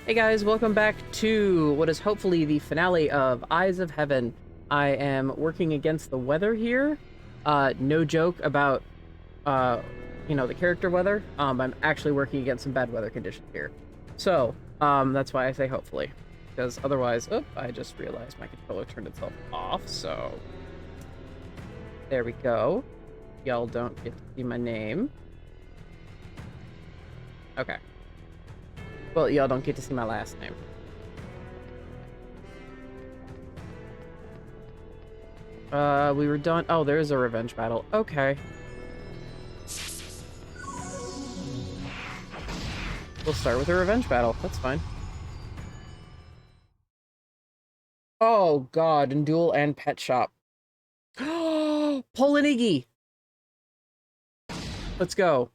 Hey guys, welcome back to what is hopefully the finale of Eyes of Heaven. I am working against the weather here. No joke about, the character weather. I'm actually working against some bad weather conditions here. So, that's why I say hopefully. Because otherwise, I just realized my controller turned itself off, so... There we go. Y'all don't get to see my name. Okay. Well, y'all don't get to see my last name. We were done. Oh, there is a revenge battle. Okay. We'll start with a revenge battle. That's fine. Oh, God. And Duel and Pet Shop. Pull an Iggy! Let's go.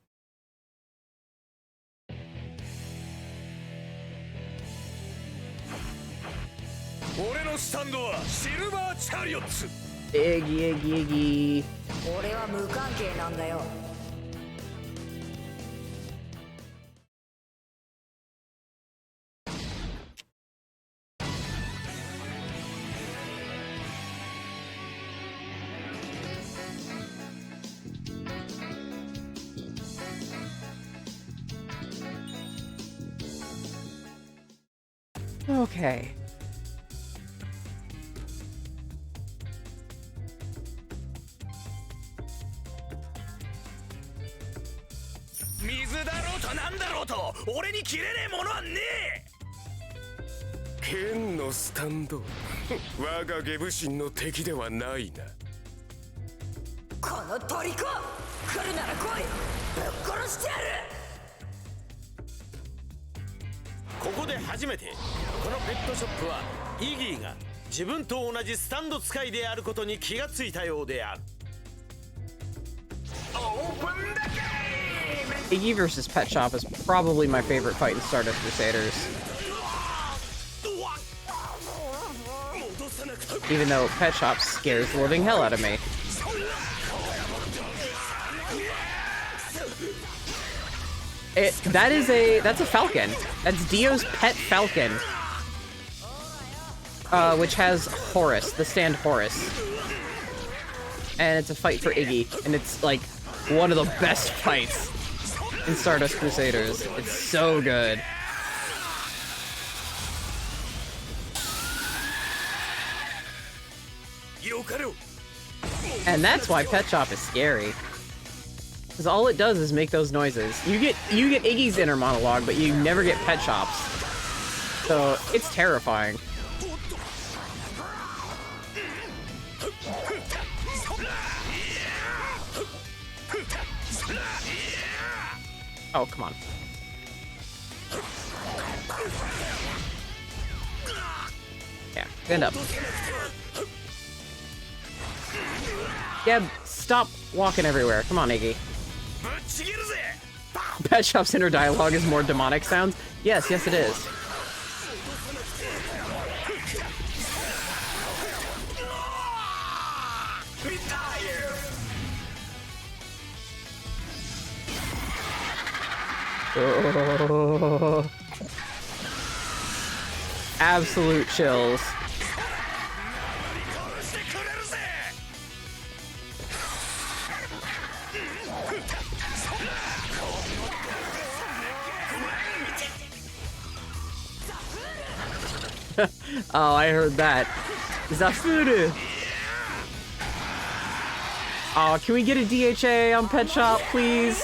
Iggy, Iggy, Iggy. Okay. Iggy versus Pet Shop is probably my favorite fight in Stardust Crusaders. Even though Pet Shop scares the living hell out of me. That's a falcon. That's Dio's pet falcon. Which has Horus, the stand Horus. And it's a fight for Iggy, and it's like one of the best fights in Stardust Crusaders. It's so good. And that's why Pet Shop is scary. Because all it does is make those noises. You get Iggy's inner monologue, but you never get Pet Shop's. So it's terrifying. Oh, come on. Yeah, stand up. Geb, stop walking everywhere. Come on, Iggy. Pet Shop's inner dialogue is more demonic sounds? Yes, it is. Oh. Absolute chills. Oh, I heard that. Zafuru! Oh, can we get a DHA on Pet Shop, please?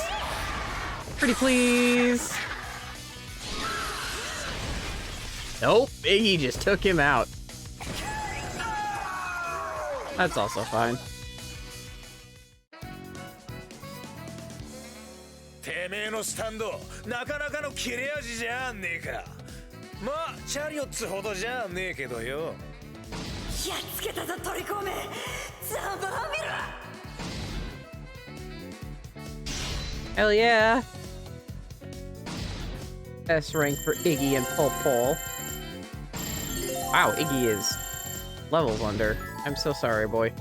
Pretty please. Nope, Iggy just took him out. That's also fine. Hell yeah. S rank for Iggy and Pol Pol. Wow, Iggy is levels under. I'm so sorry, boy.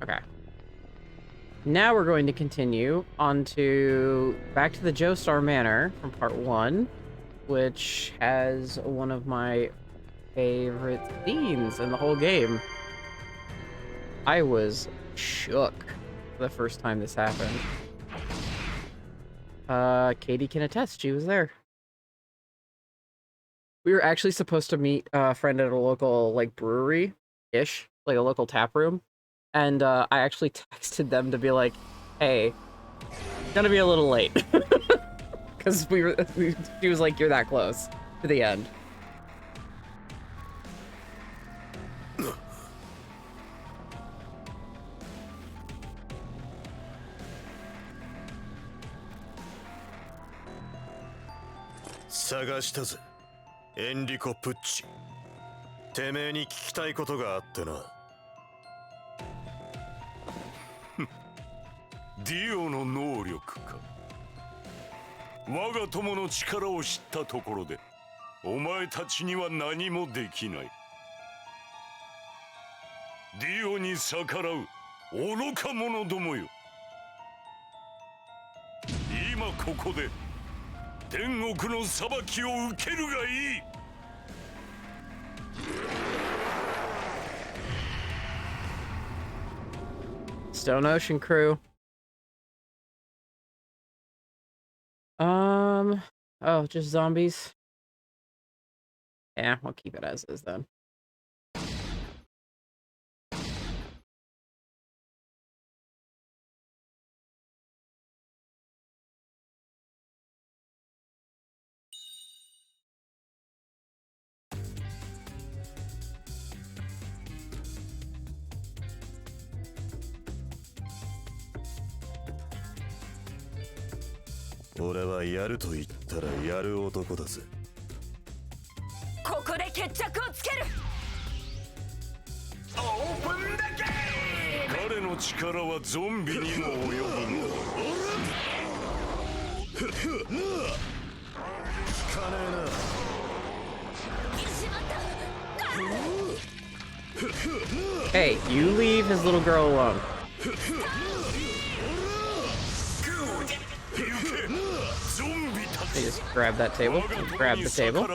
Okay. Now we're going to continue on to back to the Joestar Manor from part 1, which has one of my favorite scenes in the whole game. I was shook the first time this happened. Katie can attest, she was there. We were actually supposed to meet a friend at a local, like, brewery-ish, like a local tap room. And I actually texted them to be like, hey, gonna be a little late. Because she was like, you're that close to the end. Sagashita ze, Enrico Pucci. てめえに聞きたいことがあってな。ディオの能力か。我が友の力を知ったところで、お前たちには何もできない。ディオに逆らう愚か者どもよ。今ここで天国の裁きを受けるがいい。Stone Ocean crew. Oh, just zombies. Yeah, I'll keep it as is then. Orewa 俺はやると言ったらやる男だぜ。ここで決着をつける。オープンだけ。彼の力はゾンビにも及ぶの。聞かねえな。しまった。Hey, you leave his little girl alone. They just grab that table. Grab the table.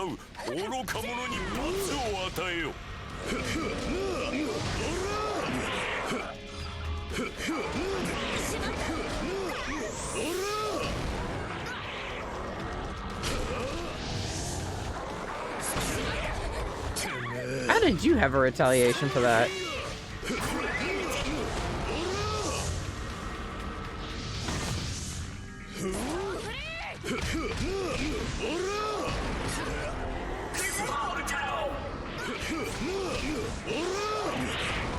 How did you have a retaliation for that?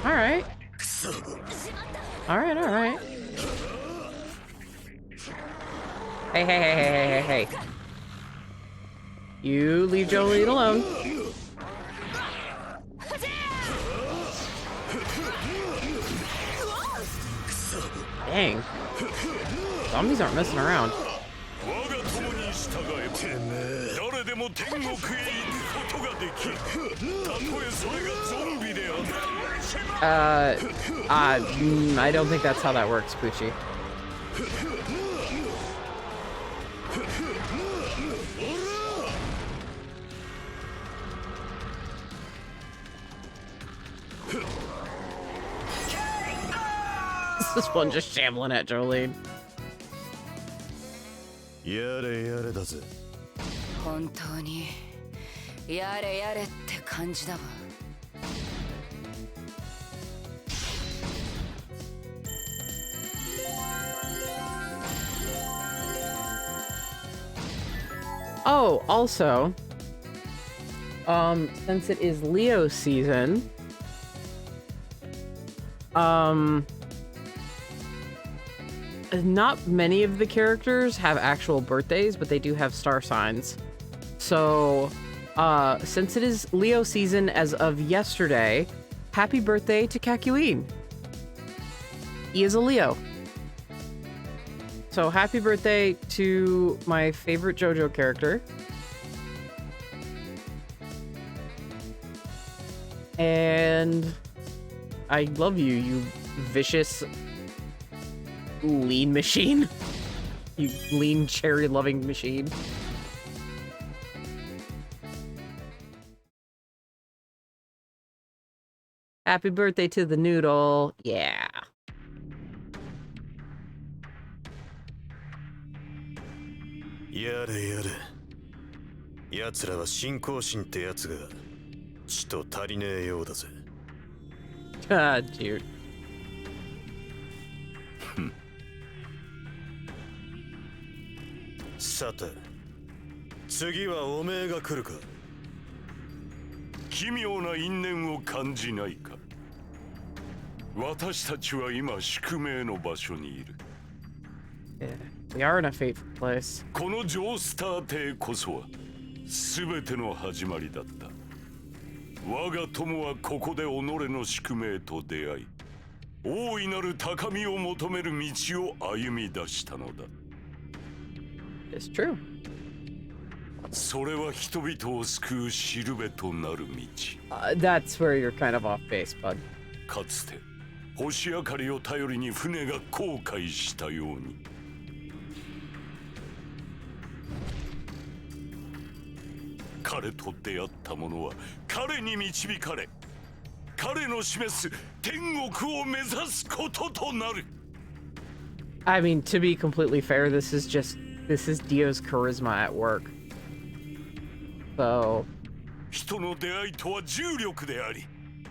Alright. Alright. Hey. You leave Jolene alone. Dang. Zombies aren't messing around. I don't think that's how that works, Pucci. This one just shambling at Jolene. やれやれだぜ。本当にやれやれって感じだわ。Oh, also, since it is Leo season, not many of the characters have actual birthdays, but they do have star signs. So, since it is Leo season as of yesterday, happy birthday to Kakyoin. He is a Leo. So happy birthday to my favorite JoJo character. And I love you, you vicious lean machine. You lean cherry-loving machine. Happy birthday to the noodle. Yeah. やれやれ。奴らは信仰心ってやつがちと足りねえようだぜ。Ah, dude. さて、次はおめえが来るか。奇妙な因縁を感じないか。私たちは今宿命の場所にいる。Yeah, we are in a fateful place. このジョースター帝こそは全ての始まりだった。我が友はここで己の宿命と出会い、大いなる高みを求める道を歩み出したのだ。It's true. それは人々を救うしるべとなる道。That's where you're kind of off base, bud. かつて星明かりを頼りに船が航海したように。彼と出会った者は彼に導かれ、彼の示す天国を目指すこととなる。I mean, to be completely fair, this is Dio's charisma at work. So, 人の出会いとは重力であり、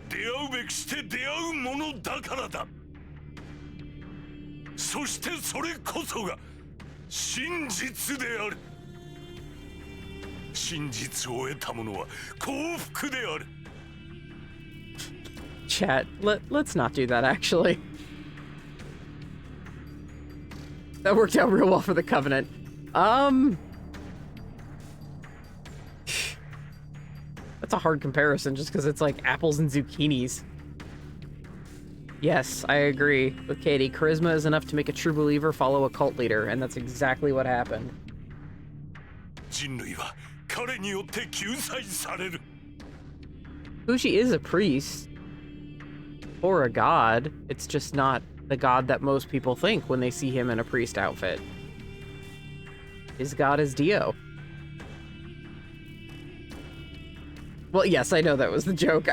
出会うべくして出会うものだからだ。そしてそれこそが真実である。真実を得た者は幸福である。 chat, let's not do that, actually. That worked out real well for the Covenant. That's a hard comparison just because it's like apples and zucchinis. Yes, I agree with Katie. Charisma is enough to make a true believer follow a cult leader, and that's exactly what happened. 人類は彼によって救済される。 Pucci is a priest. Or a god. It's just not the god that most people think when they see him in a priest outfit. His god is Dio. Well, yes, I know that was the joke.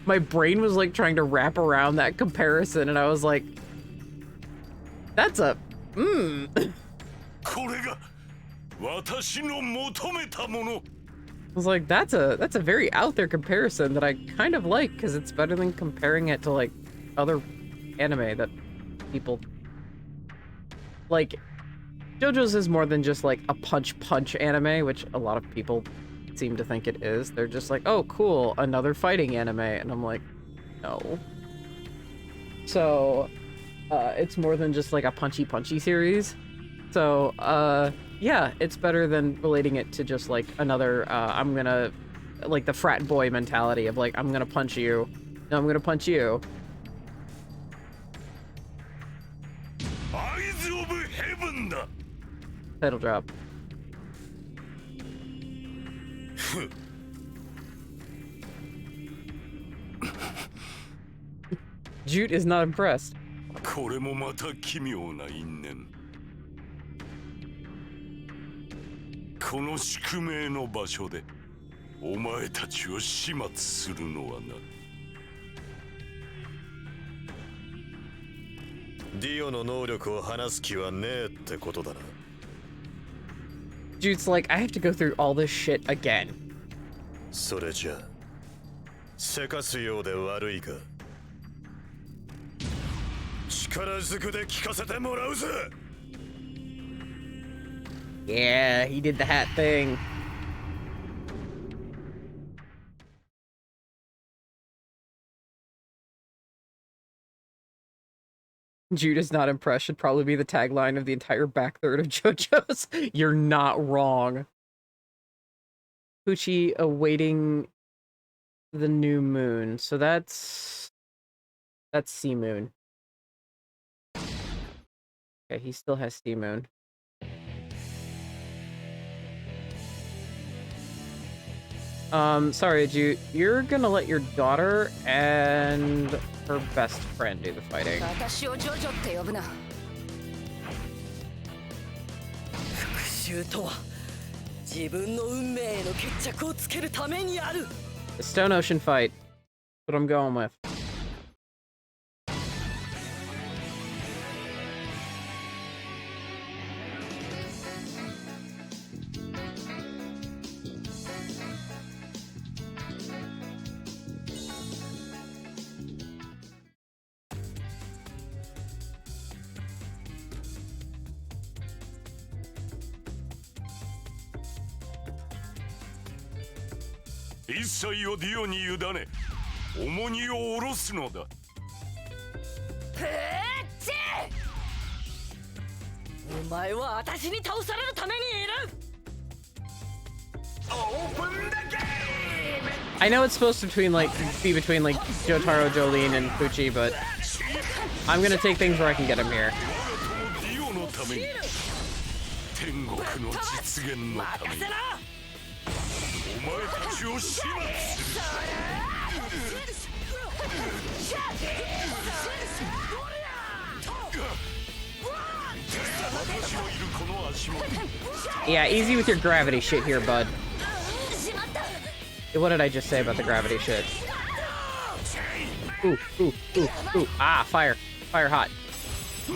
My brain was like trying to wrap around that comparison, and I was like, that's a,これが私の求めたもの。 I was like, that's a very out there comparison that I kind of like, because it's better than comparing it to like other anime that people like. JoJo's is more than just like a punch anime, which a lot of people seem to think it is. They're just like, oh cool, another fighting anime, and I'm like, no. So it's more than just like a punchy series. So yeah, it's better than relating it to just like another I'm gonna, like the frat boy mentality of like, I'm gonna punch you, no, I'm gonna punch you. Eyes of Heaven だ。 Title drop. Jute is not impressed. これもまた奇妙な因縁。この宿命の場所でお前たちを始末するのはな。ディオの能力を話す気はねえってことだな。Jute's like, I have to go through all this shit again. それじゃあせかすようで悪いか。力ずくで聞かせてもらうぜ。 Yeah, he did the hat thing. Jude is not impressed should probably be the tagline of the entire back third of JoJo's. You're not wrong. Pucci awaiting the new moon. So that's Sea Moon. Okay, he still has Sea Moon. Sorry, you're gonna let your daughter and her best friend do the fighting. 私をジョジョって呼ぶな。復讐とは自分の運命への決着をつけるためにある。 The Stone Ocean fight. That's what I'm going with. "一切をディオに委ね重荷を下ろすのだ." プッチお前は私に倒されるためにいる。 I know it's supposed to be between like Jotaro, Jolene, and Pucci, but I'm gonna take things where I can get him here. ディオのために天国の実現のためにお前たちを始末する。私のいるこの足元。 Yeah, easy with your gravity shit here, bud. What did I just say about the gravity shit? Ooh, ooh, ooh, ooh. Ah, fire. Fire hot. 攻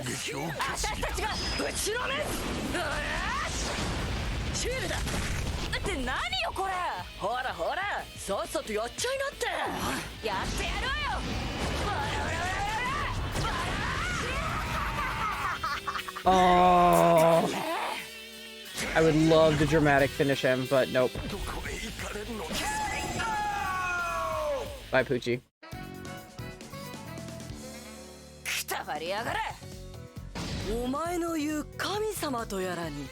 撃を受けすぎた。ぶちのめシールだって何よこれ。ほらほらさっさとやっちゃいなって。やってやるわよ。 Oh, I would love to dramatic finish him, but nope. どこへ行かれるの。 Bye, Pucci. くたばりやがれ。お前の言う神様とやらに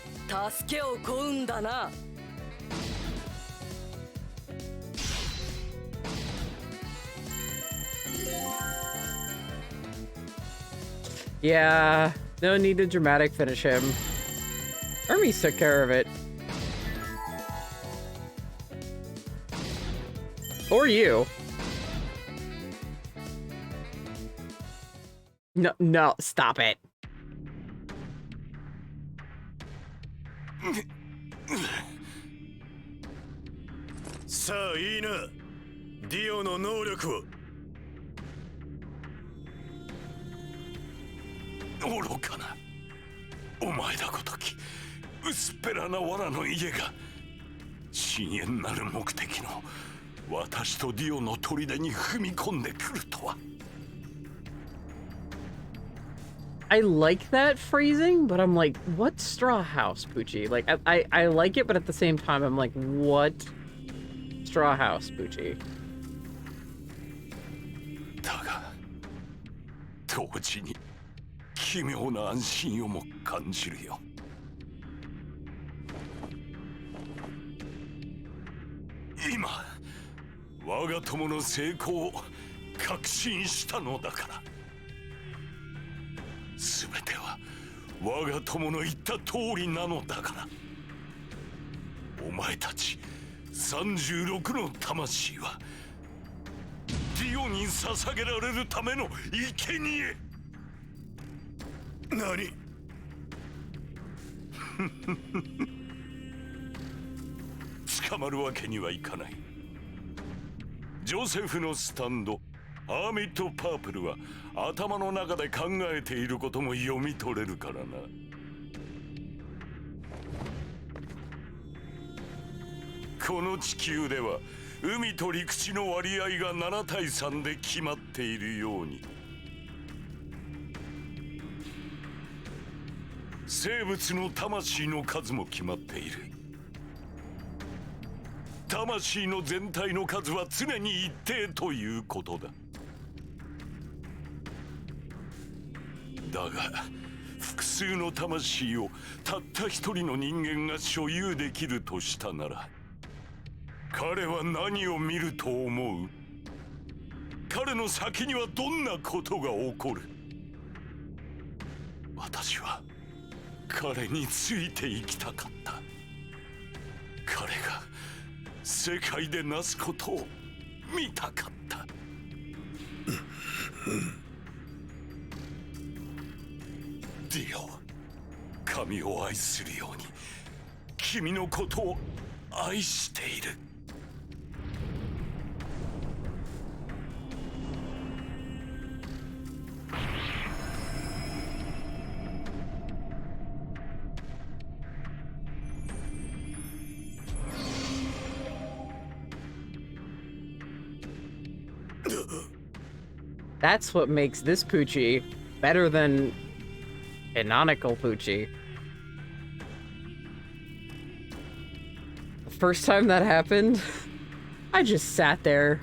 助けを請うんだな。 Yeah, no need to dramatic finish him. Hermes took care of it. Or you. No, no, stop it. さあいいな、ディオの能力を。愚かなお前だごとき薄っぺらな藁の家が深遠なる目的の私とディオの砦に踏み込んでくるとは。 I like that phrasing, but I'm like, what straw house, Pucci? Like, I like it, but at the same time, I'm like, what straw house, Pucci? だが同時に奇妙な安心をも感じるよ。今我が友の成功を確信したのだから。全ては我が友の言った通りなのだから。お前たち36の魂はディオに捧げられるための生贄。何？捕まるわけにはいかない。ジョセフのスタンドアーミッド・パープルは頭の中で考えていることも読み取れるからな。この地球では海と陸地の割合が7対3で決まっているように、生物の魂の数も決まっている。魂の全体の数は常に一定ということだ。だが複数の魂をたった一人の人間が所有できるとしたなら、彼は何を見ると思う？彼の先にはどんなことが起こる？私は彼についていきたかった。彼が世界でなすことを見たかった。ディオ、神を愛するように君のことを愛している。That's what makes this Pucci better than canonical Pucci. The first time that happened, I just sat there.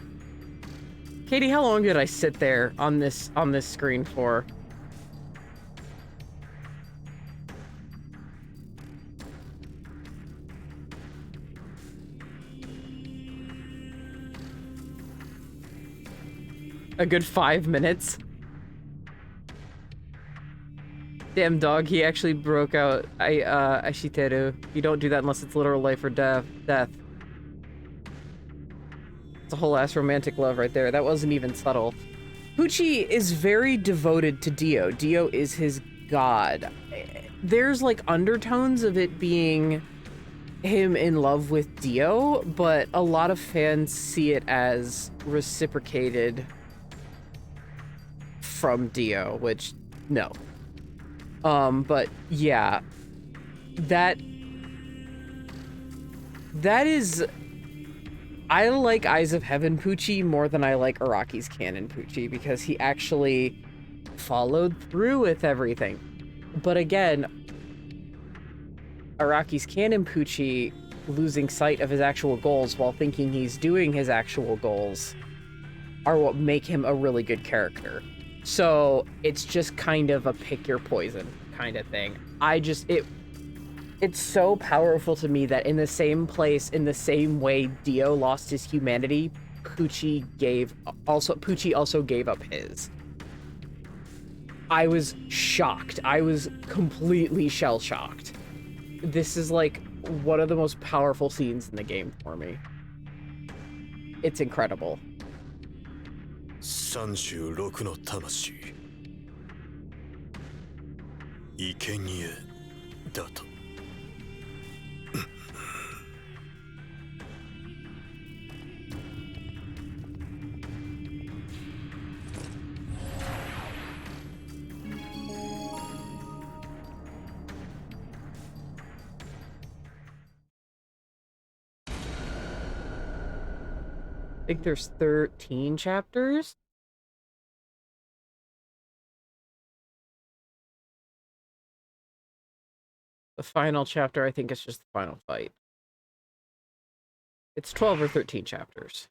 Katie, how long did I sit there on this screen for? A good 5 minutes. Damn dog, he actually broke out. Ashiteru. You don't do that unless it's literal life or death. It's a whole ass romantic love right there. That wasn't even subtle. Pucci is very devoted to Dio. Dio is his god. There's like undertones of it being him in love with Dio, but a lot of fans see it as reciprocated from Dio, which no. But yeah, that is, I like Eyes of Heaven Pucci more than I like Araki's canon Pucci because he actually followed through with everything. But again, Araki's canon Pucci losing sight of his actual goals while thinking he's doing his actual goals are what make him a really good character. So it's just kind of a pick your poison kind of thing. It's so powerful to me that in the same place, in the same way Dio lost his humanity, Pucci also gave up his. I was shocked. I was completely shell-shocked. This is like one of the most powerful scenes in the game for me. It's incredible. 36の魂生贄だと。I think there's 13 chapters. The final chapter, I think it's just the final fight. It's 12 or 13 chapters.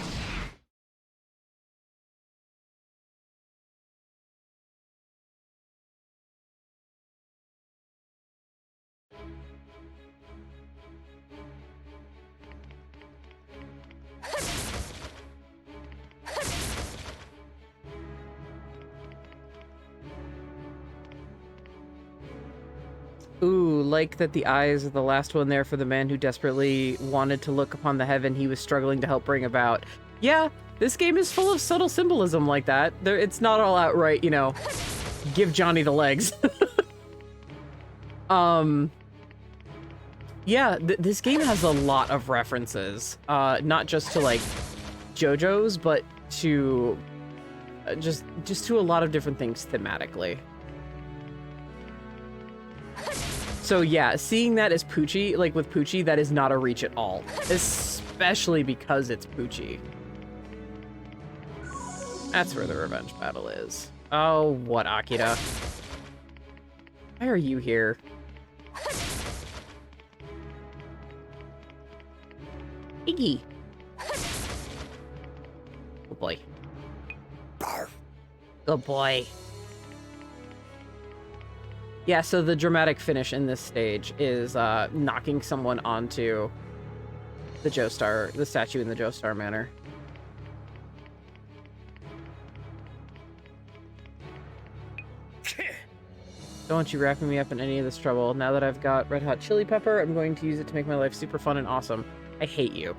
Ooh, like that the eyes are the last one there for the man who desperately wanted to look upon the heaven he was struggling to help bring about. Yeah, this game is full of subtle symbolism like that. It's not all outright, you know, give Johnny the legs. Yeah, this game has a lot of references, not just to like JoJo's, but to just to a lot of different things thematically. So yeah, seeing that as Pucci, like with Pucci, that is not a reach at all. Especially because it's Pucci. That's where the revenge battle is. Oh, what, Akira? Why are you here? Iggy. Good boy. Good boy. Yeah, so the dramatic finish in this stage is knocking someone onto the Joestar, the statue in the Joestar Manor. Don't want you wrapping me up in any of this trouble. Now that I've got Red Hot Chili Pepper, I'm going to use it to make my life super fun and awesome. I hate you.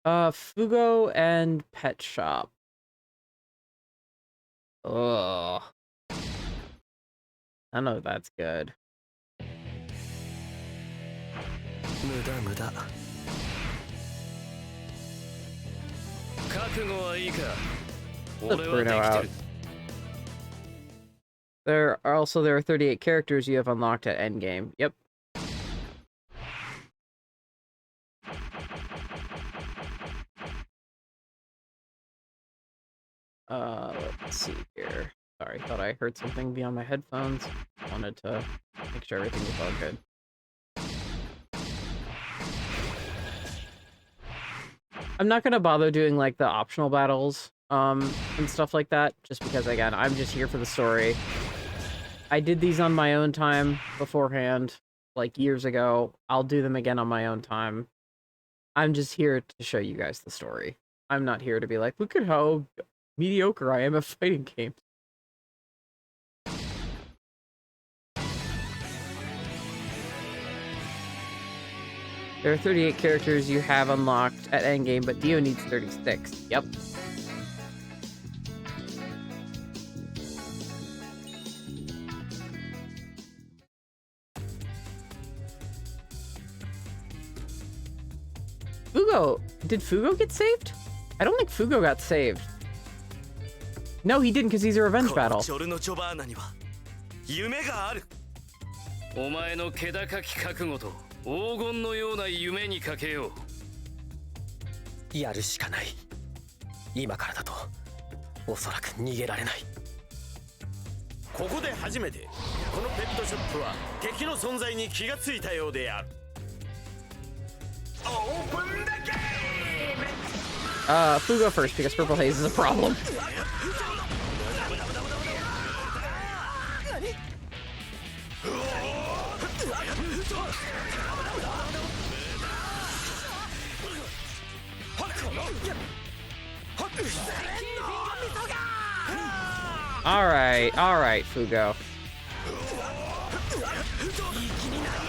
Fugo and Pet Shop. Ugh. I know that's good. 無駄無駄。覚悟はいいか。 Let Bruno out. There are 38 characters you have unlocked at endgame. Yep. Let's see here. Sorry, thought I heard something beyond my headphones. Wanted to make sure everything was all good. I'm not gonna bother doing like the optional battles and stuff like that, just because again, I'm just here for the story. I did these on my own time beforehand, like years ago. I'll do them again on my own time. I'm just here to show you guys the story. I'm not here to be like, look at how mediocre I am at fighting games. There are 38 characters you have unlocked at endgame, but Dio needs 36. Yep. Fugo! Did Fugo get saved? I don't think Fugo got saved. No, he didn't because he's a revenge battle. お前の気高き覚悟と黄金のような夢にかけよう。やるしかない。今からだとおそらく逃げられない。ここで初めてこのペットショップは敵の存在に気がついたようである。Fugo first because Purple Haze is a problem. All right, Fugo.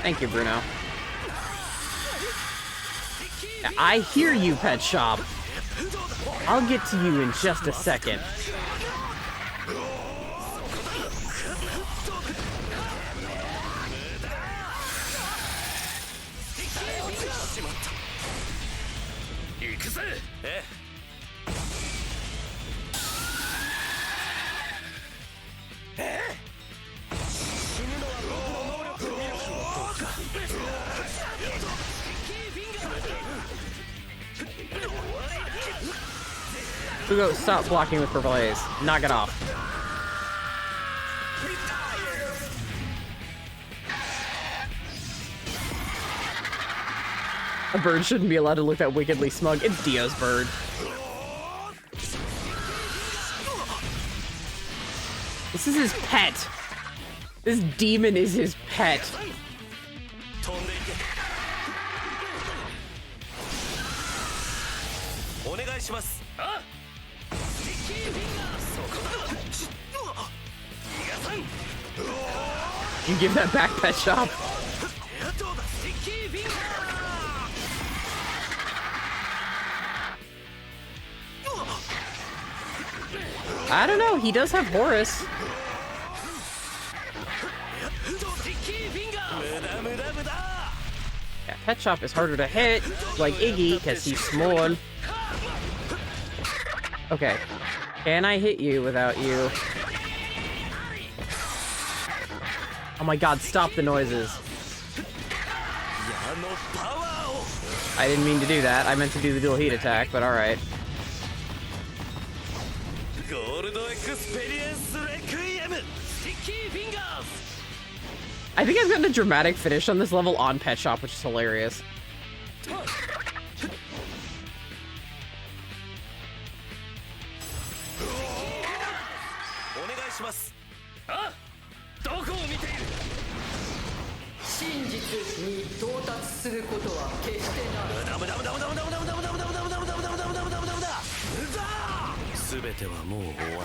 Thank you, Bruno. I hear you, Pet Shop. I'll get to you in just a second. Fugo, stop blocking with Purple Haze. Knock it off. A bird shouldn't be allowed to look that wickedly smug. It's Dio's bird. This is his pet. This demon is his pet. You give that back, Pet Shop. I don't know, he does have Horus. Yeah, Pet Shop is harder to hit, like Iggy, because he's small. Okay, can I hit you without you? Oh my god, stop the noises. I didn't mean to do that. I meant to do the dual heat attack, but alright. I think I've gotten a dramatic finish on this level on Pet Shop, which is hilarious.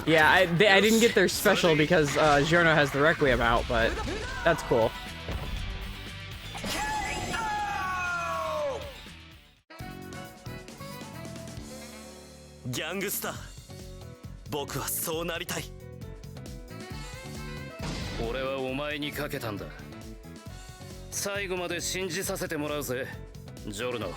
Yeah, I didn't get their special because Giorno has the Requiem out, but that's cool. ヤングスター、僕はそうなりたい。俺はお前にかけたんだ。最後まで信じさせてもらうぜ、ジョルノ。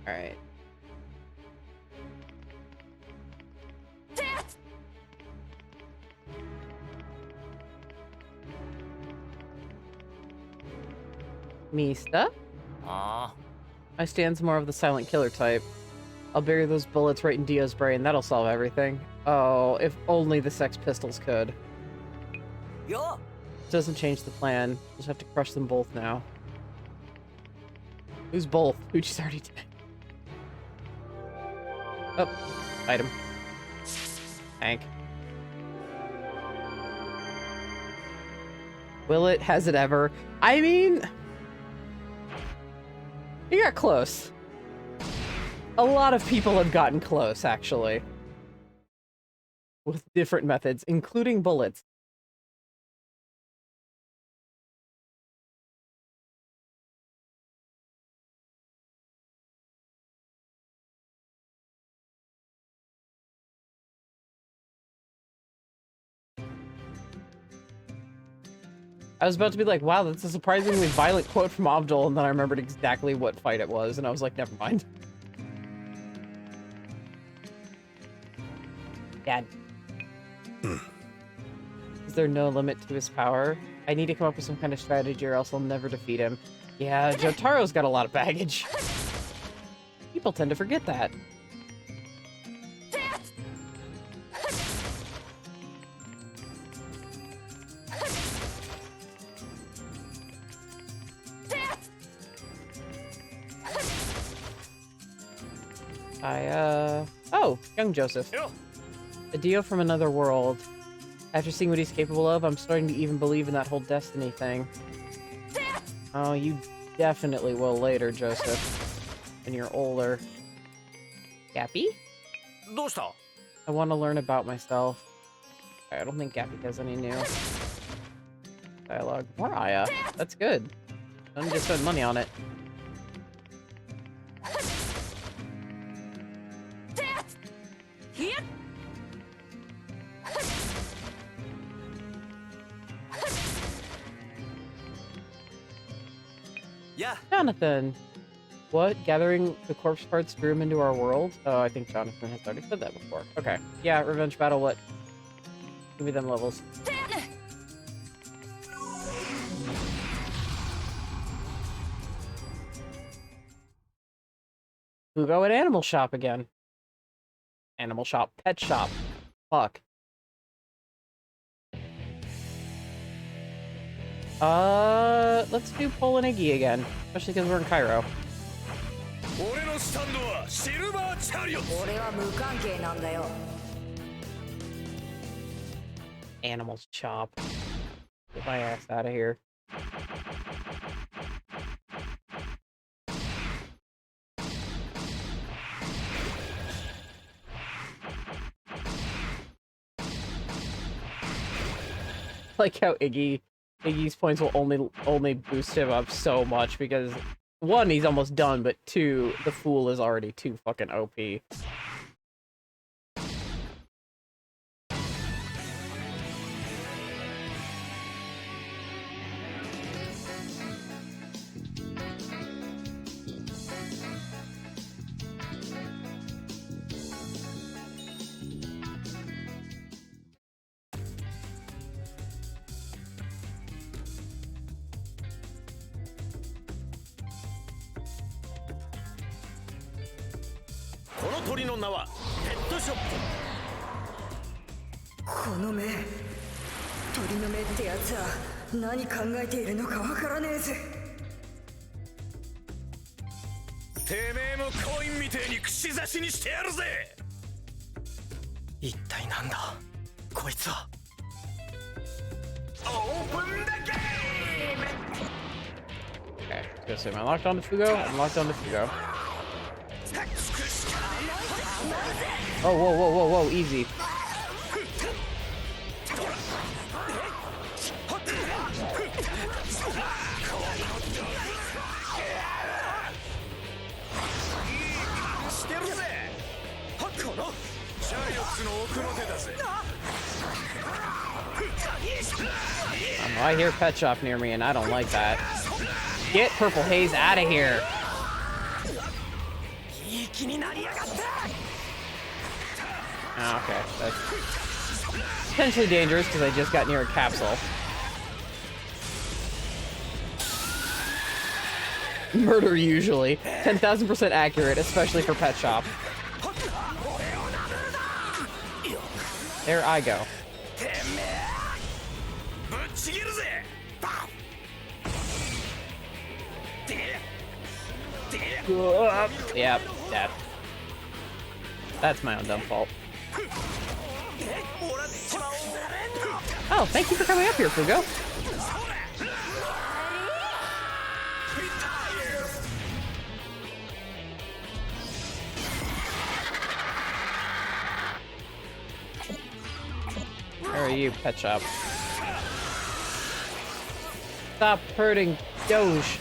All right. Mista? I stands more of the silent killer type. I'll bury those bullets right in Dio's brain. That'll solve everything. Oh, if only the Sex Pistols could. Yo! Doesn't change the plan. Just have to crush them both now. Who's both? Pucci's already dead. Oh, item. Tank. Will it? Has it ever? I mean... You got close. A lot of people have gotten close, actually. With different methods, including bullets. I was about to be like, wow, that's a surprisingly violent quote from Abdul, and then I remembered exactly what fight it was, and I was like, never mind. Dad. Is there no limit to his power? I need to come up with some kind of strategy or else I'll never defeat him. Yeah, Jotaro's got a lot of baggage. People tend to forget that. Oh, young Joseph. A Dio from another world. After seeing what he's capable of, I'm starting to even believe in that whole destiny thing. Oh, you definitely will later, Joseph. When you're older. Gappy? I want to learn about myself. I don't think Gappy has any new dialogue. More Aya. That's good. I don't need to spend money on it. Yeah. Jonathan! What? Gathering the corpse parts grew him into our world? Oh, I think Jonathan has already said that before. Okay. Yeah, revenge battle, what? Give me them levels. We go at Animal Shop again. Animal Shop. Pet Shop. Fuck. Let's do Pol and Iggy again. Especially because we're in Cairo. 俺のスタンドはシルバーチャリオット。俺は無関係なんだよ。 Animals Chop. Get my ass out of here. Like how Iggy's points will only boost him up so much because one, he's almost done, but two, the fool is already too fucking OP.この目鳥の目ってやつは何考えているのかわからねえぜ。てめえもコインみてえに串刺しにしてやるぜ。一体なんだこいつは。Okay, I was gonna say, am I locked on to Fugo? I'm locked on to Fugo. Oh, whoa, whoa, whoa, whoa, easy. I hear Pet Shop near me, and I don't like that. Get Purple Haze out of here. Oh, okay, that's potentially dangerous because I just got near a capsule. Murder usually. 10,000% accurate, especially for Pet Shop. There I go. Yep, dead. That's my own dumb fault. Oh, thank you for coming up here, Fugo. Where are you, Pet Shop? Stop hurting Doge.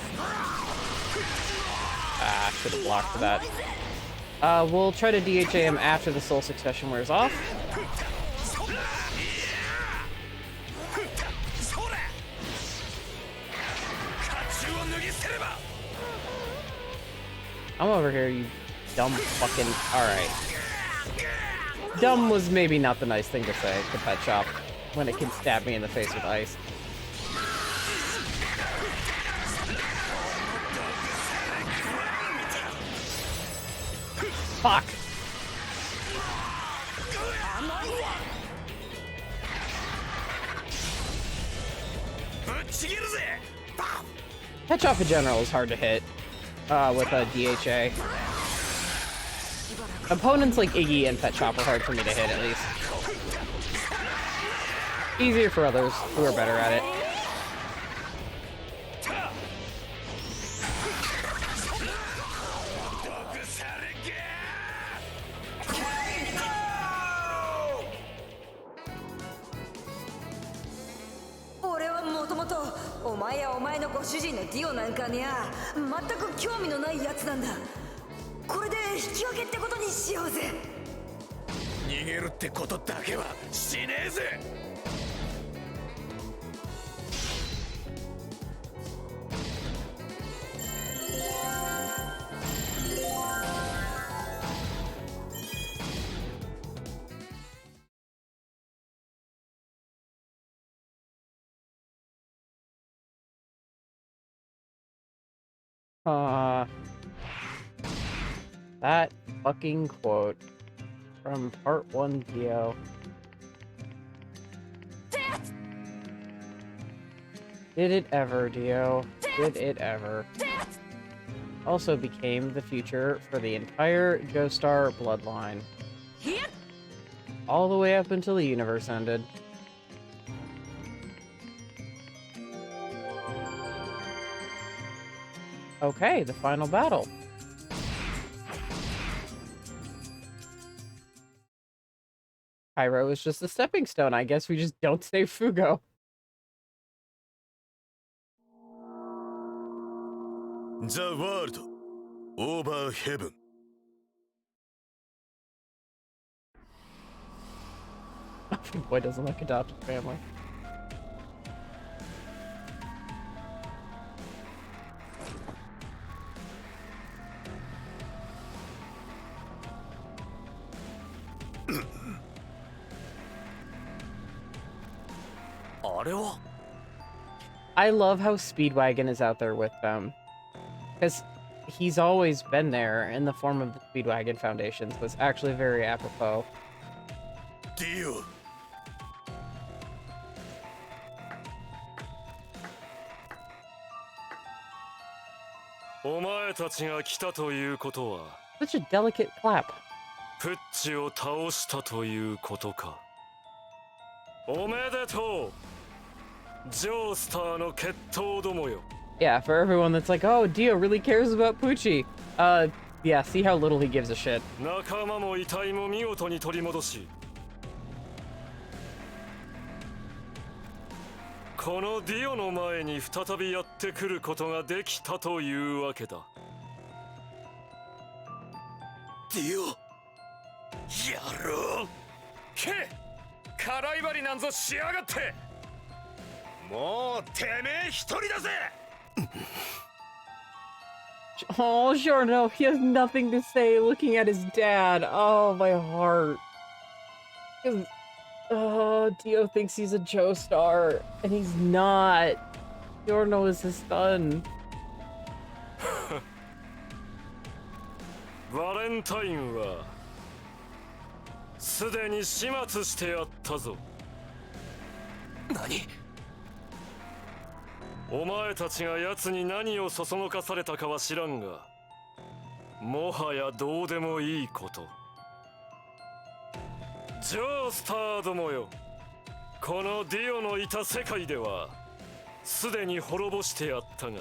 Ah, should have blocked for that. We'll try to DHA him after the Soul Succession wears off. I'm over here, you dumb fucking... Alright. Dumb was maybe not the nice thing to say to Pet Shop when it can stab me in the face with ice. Fuck! Pet Shop in general is hard to hit with a DHA. Opponents like Iggy and Pet Shop are hard for me to hit, at least. Easier for others who are better at it. That fucking quote from Part 1 Dio. Did it ever, Dio? Did it ever? Also became the future for the entire Joestar bloodline. All the way up until the universe ended. Okay, the final battle. Pyro is just a stepping stone. I guess we just don't save Fugo. The world over heaven. Boy doesn't like adopted family. I love how Speedwagon is out there with them. Because he's always been there in the form of the Speedwagon Foundations. Was actually very apropos. Dio. Such a delicate clap. プッチを倒したということか。おめでとう。ジョースターの決闘どもよ。 Yeah, for everyone that's like, oh, Dio really cares about Pucci. Yeah, see how little he gives a shit. 仲間も遺体も見事に取り戻し、このディオの前に再びやってくることができたというわけだ。ディオ野郎。け、辛い針なんぞしやがって。もうてめえ一人だぜ。Oh, sure, no, he has nothing to say looking at his dad. Oh, my heart. 'Cause, Dio thinks he's a Joestar, and he's not. Giorno is his son. バレンタインはすでに始末してやったぞ。何？お前たちが奴に何をそそのかされたかは知らんが、もはやどうでもいいこと。ジョースターどもよ、このディオのいた世界ではすでに滅ぼしてやったが、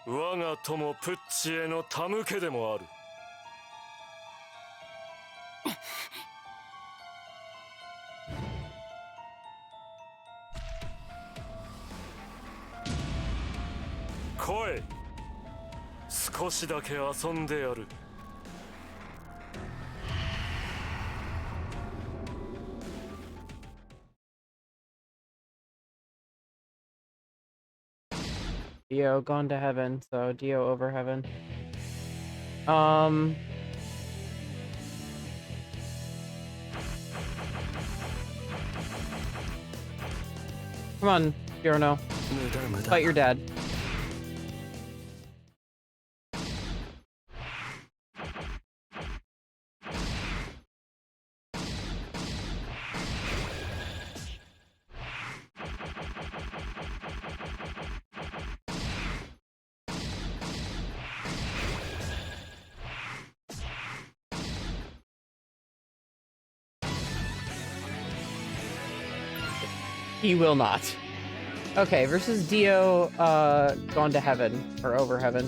我が友プッチへの手向けでもある。来い、少しだけ遊んでやる。Dio gone to heaven, so Dio over heaven. Come on, Giorno. Fight your dad. He will not. Okay, versus Dio, gone to heaven, or over heaven.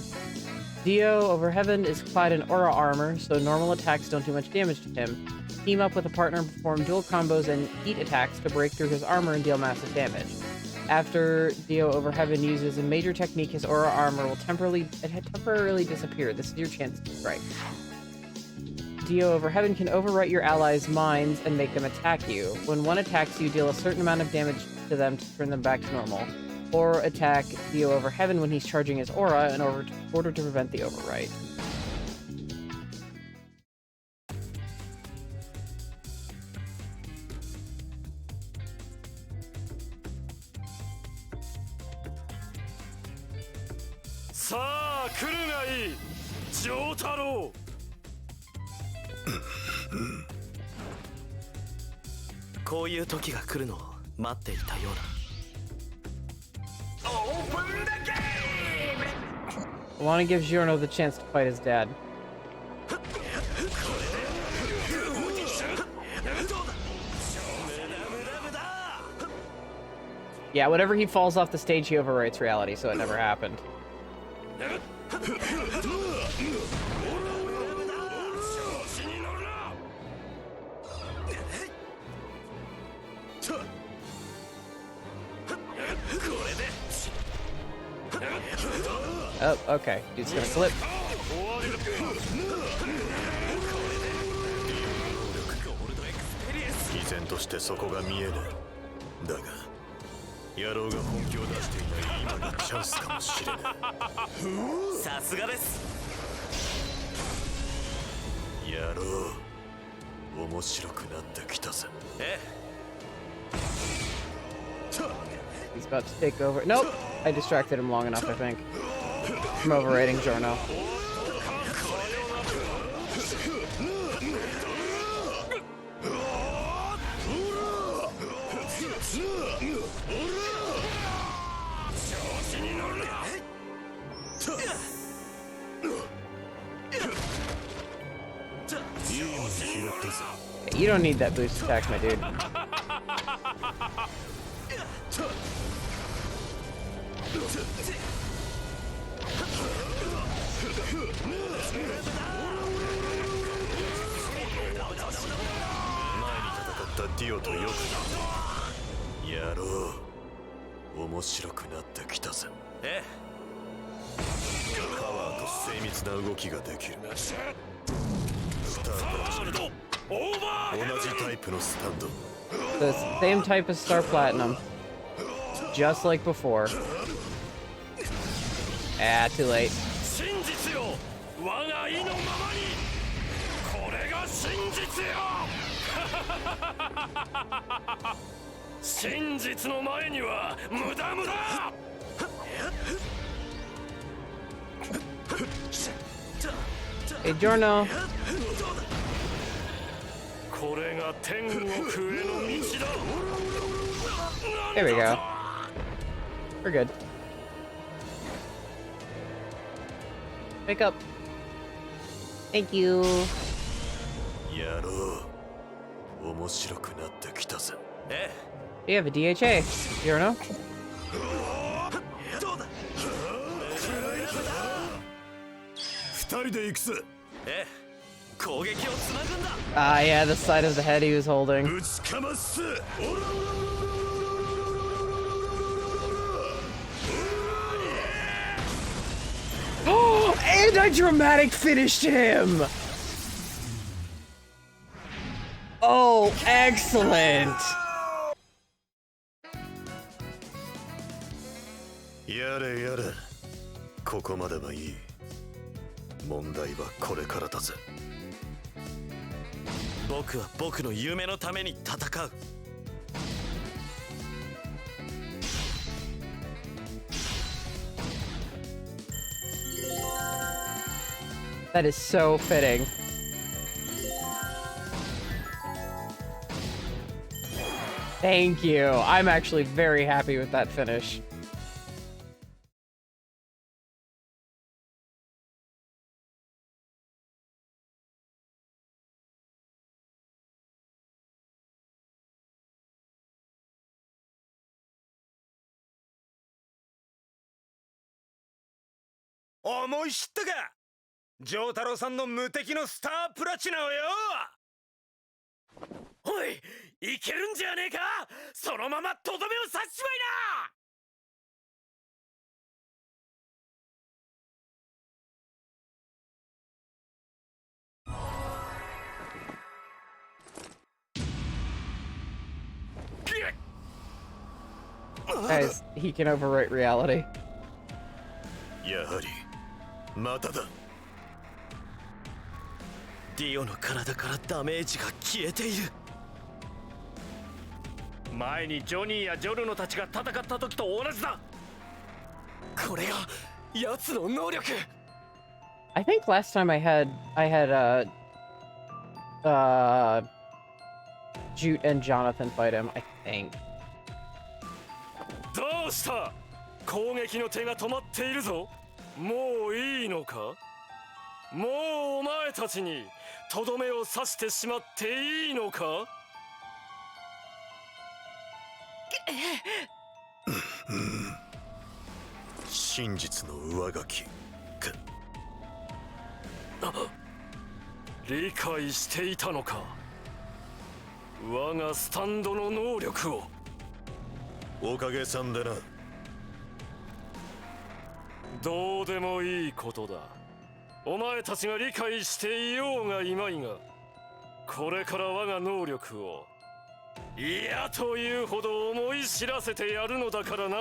Dio over heaven is clad in aura armor, so normal attacks don't do much damage to him. Team up with a partner and perform dual combos and heat attacks to break through his armor and deal massive damage. After Dio over heaven uses a major technique, his aura armor will temporarily disappear. This is your chance to strike. Dio over heaven can overwrite your allies' minds and make them attack you. When one attacks you, deal a certain amount of damage to them to turn them back to normal. Or attack Dio over heaven when he's charging his aura in order to prevent the overwrite. Sa, 来るがいい、ジョータロウ。こういう時が来るのを待っていたようだ。I want to give Giorno the chance to fight his dad. Yeah, whatever he falls off the stage, he overwrites reality, so it never happened. Oh, okay. Dude's gonna flip. 依然としてそこが見えない。だが野郎が本気を出していない今がチャンスかもしれない。さすがです。野郎、面白くなってきたぜ。He's about to take over. Nope! I distracted him long enough, I think. I'm overrating Giorno. You don't need that boost attack, my dude. ディオとよくやろう。面白くなってきたぜ。えパワーと精密な動きができるスタープラチナ、同じタイプのスタンド。 The same type as Star Platinum. Just like before. Ah, too late. 真実よ、我が意のままに。これが真実よ。真実の前には無駄無駄。 Hey, Giorno. これが天国への道だ。 There we go. We're good. Wake up. Thank you. やろう。面白くなってきたぜ。え You have a DHA. Giorno. 二人で行くぜ。え攻撃をつなぐんだ。 Ah, yeah, the side of the head he was holding. ぶちかます。 And I dramatic finished him! Oh, excellent! やれやれ。ここまではいい。問題はこれからだぜ。僕は僕の夢のために戦う。 That is so fitting. Thank you. I'm actually very happy with that finish. Oh, 思い知ったか。ジョータロさんの無敵のスタープラチナをよ。おい、いけるんじゃねえか。そのままとどめを刺しちまいな。 Guys, he can overwrite reality. やはりまただ。ディオの体からダメージが消えている。前にジョニーやジョルノたちが戦った時と同じだ。これが奴の能力。 I think last time I had Jute and Jonathan fight him, I think. どうした。攻撃の手が止まっているぞ。もういいのか。もうお前たちにとどめを刺してしまっていいのか。真実の上書きか。理解していたのか。我がスタンドの能力を。おかげさんでな。どうでもいいことだ。お前たちが理解していようがいまいが、これから我が能力を嫌というほど思い知らせてやるのだからな。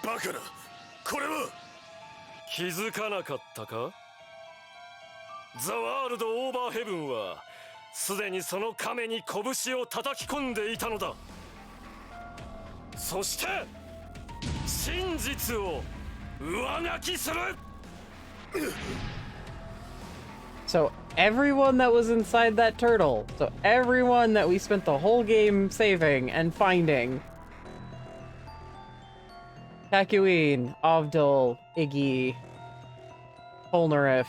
バカな、これは。気づかなかったか。ザ・ワールド・オーバーヘブンはすでにその亀に拳を叩き込んでいたのだ。そして真実を上書きする。 So everyone that was inside that turtle, so everyone that we spent the whole game saving and finding. Tatooine, Avdol, Iggy, Polnareff,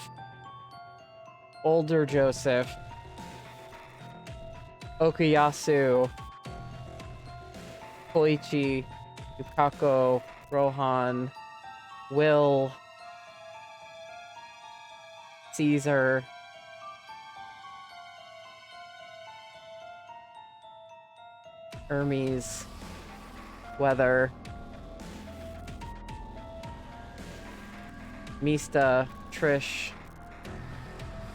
Older Joseph, Okuyasu, Koichi, Yukako, Rohan, Will, Caesar. Hermes. Weather. Mista. Trish.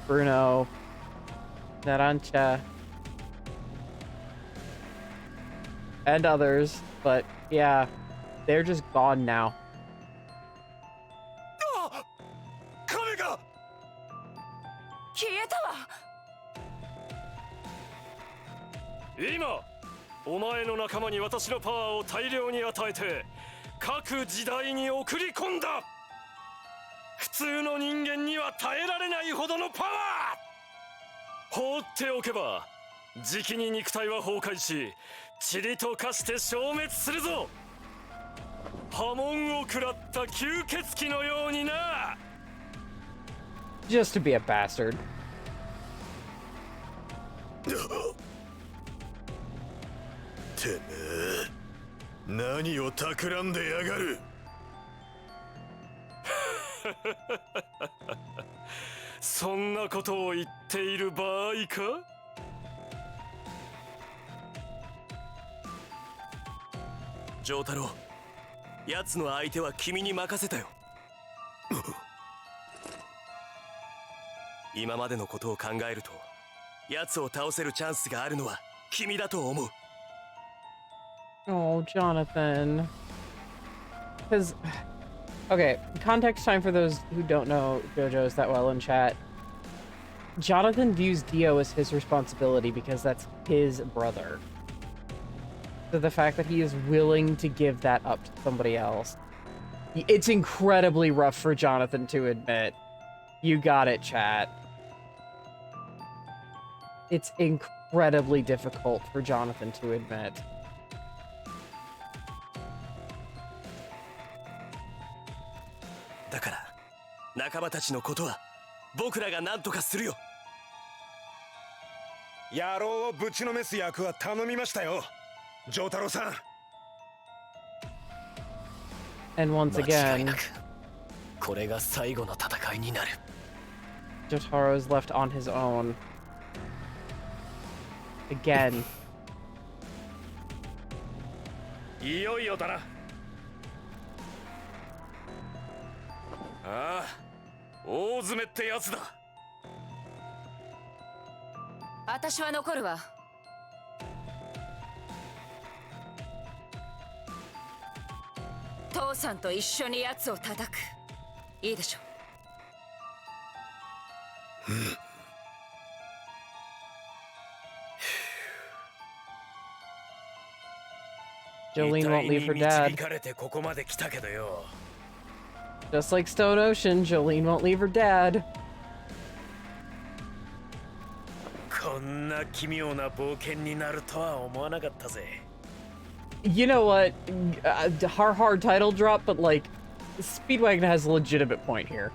Bruno. Narancha. And others, but yeah, they're just gone now. 神が消えたわ。今お前の仲間に私のパワーを大量に与えて各時代に送り込んだ。普通の人間には耐えられないほどのパワー。放っておけばじきに肉体は崩壊し塵と化して消滅するぞ。波紋を食らった吸血鬼のようにな。 Just to be a bastard. てめえ何を企んでやがる。そんなことを言っている場合か。丈太郎、奴の相手は君に任せたよ。今までのことを考えると奴を倒せるチャンスがあるのは君だと思う。 Oh, Jonathan. Because, okay, context time for those who don't know JoJo's that well in chat. Jonathan views Dio as his responsibility because that's his brother. So the fact that he is willing to give that up to somebody else, it's incredibly rough for Jonathan to admit. You got it, chat. It's incredibly difficult for Jonathan to admit. だから仲間たちのことは僕らが何とかするよ。野郎をぶちのめす役は頼みましたよ、丈太郎さん。 And once 間違い again, なくこれが最後の戦いになる。 Jotaro is left on his own. Again. いよいよだな。ああ、大詰めってやつだ。私は残るわ。父さんと一緒に奴を叩く。いいでしょ。Jolene won't leave her 導 dad. かれてここまで来たけどよ。 Just like Stone Ocean, Jolene won't leave her dad. こんな奇妙な冒険になるとは思わなかったぜ。 You know what? Hard title drop, but like, Speedwagon has a legitimate point here.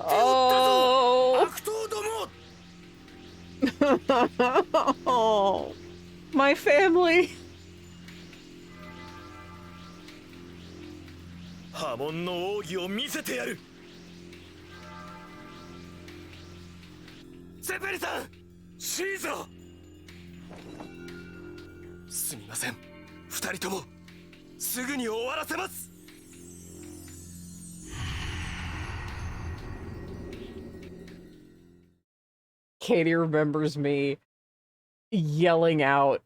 Oh. Oh, my family. 波紋の奥義を見せてやる。ゼペリさん、シーザー。すみません、二人ともすぐに終わらせます。Katie remembers me yelling out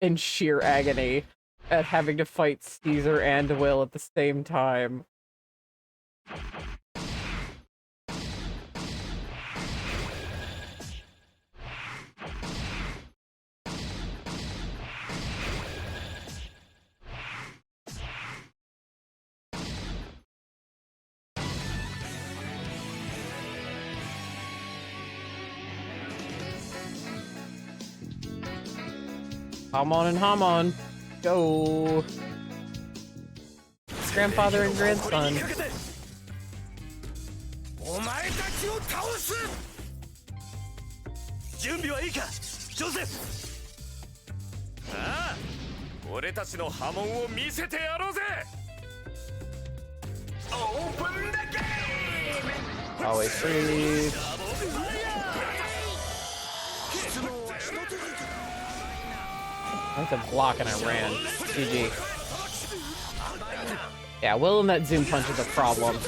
in sheer agony at having to fight Caesar and Will at the same time. Hamon and Hamon, go! Grandfather and grandson. お前たちを倒す。準備はいいか、ジョゼフ。ああ、俺たちの波紋を見せてやろうぜ。Always breathe. I went to block and I ran. GG. Yeah, Will and that zoom punch is a problem.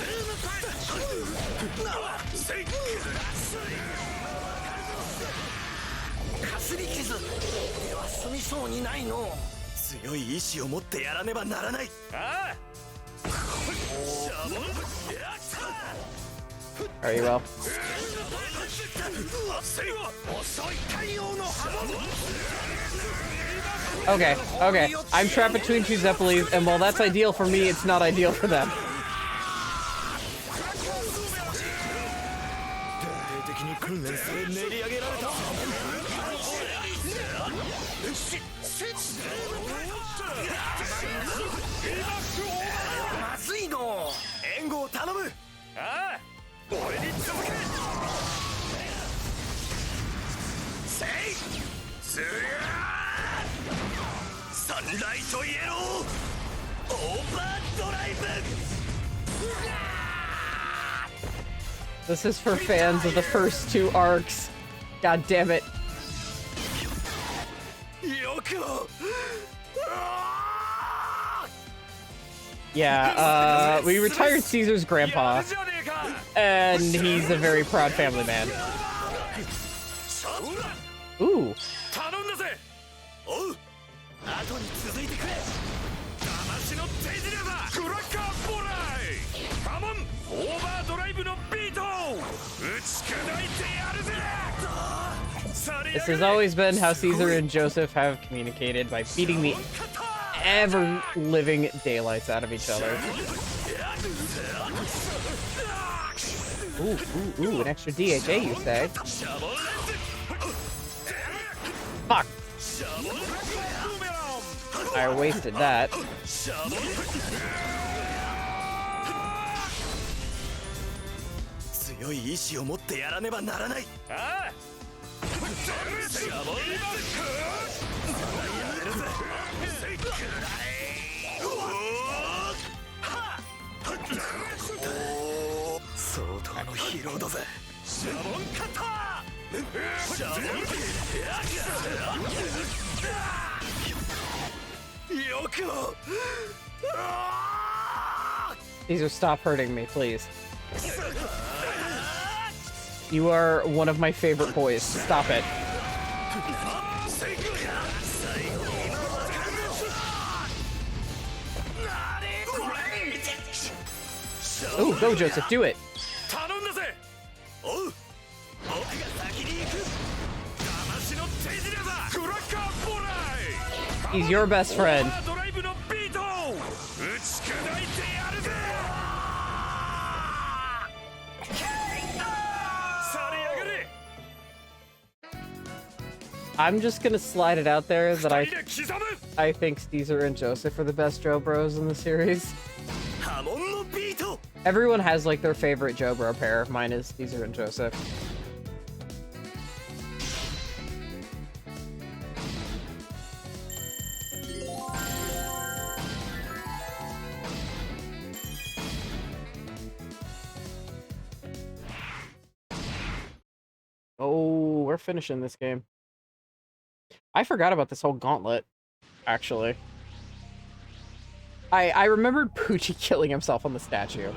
Very well. Okay, okay. I'm trapped between two Zeppelis, and while that's ideal for me, it's not ideal for them. This is for fans of the first two arcs. God damn it. Yeah, we retired Caesar's grandpa, and he's a very proud family man. Ooh. This has always been how Caesar and Joseph have communicated, by beating the ever-living daylights out of each other. Ooh, an extra DHA, you say? Fuck! I wasted that. Caesar, stop hurting me, please. You are one of my favorite boys. Stop it. Ooh, go Joseph, do it. He's your best friend. I'm just gonna slide it out there that I think Caesar and Joseph are the best Joe Bros in the series. Everyone has like their favorite Joe Bro pair. Mine is Caesar and Joseph. we're finishing this game. I forgot about this whole gauntlet, actually. I remembered Pucci killing himself on the statue.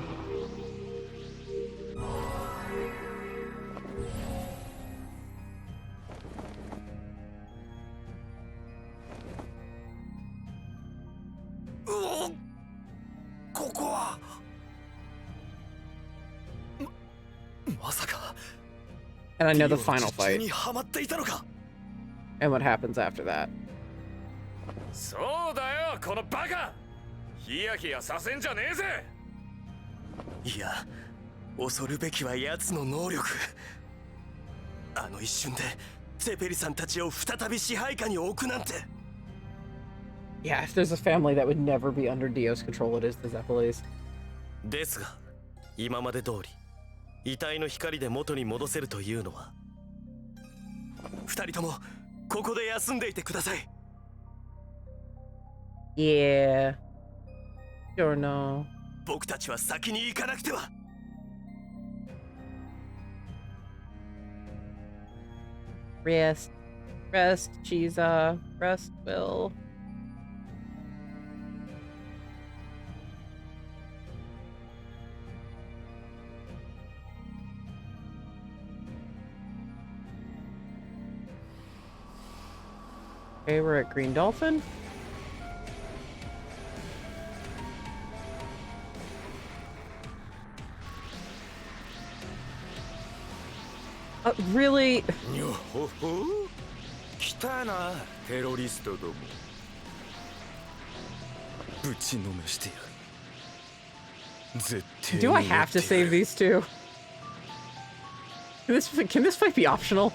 And I know the final fight. And what happens after that. そうだよこのバカヒヤヒヤさせんじゃねえぜいや恐るべきは奴の能力あの一瞬でゼペリさんたちを再び支配下に置くなんて Yeah, if there's a family that would never be under Dio's control, it is the Zeppelis. ですが今まで通り遺体の光で元に戻せるというのは二人ともここで休んでいてください Yeah. Sure no. 僕たちは先に行かなくては Rest. Rest, Chiza. Rest, Will. Okay, we're at Green Dolphin. Really? にょほほ来たなテロリストどもぶちのめしてやる絶対 Do I have to save these two? Can this fight be optional?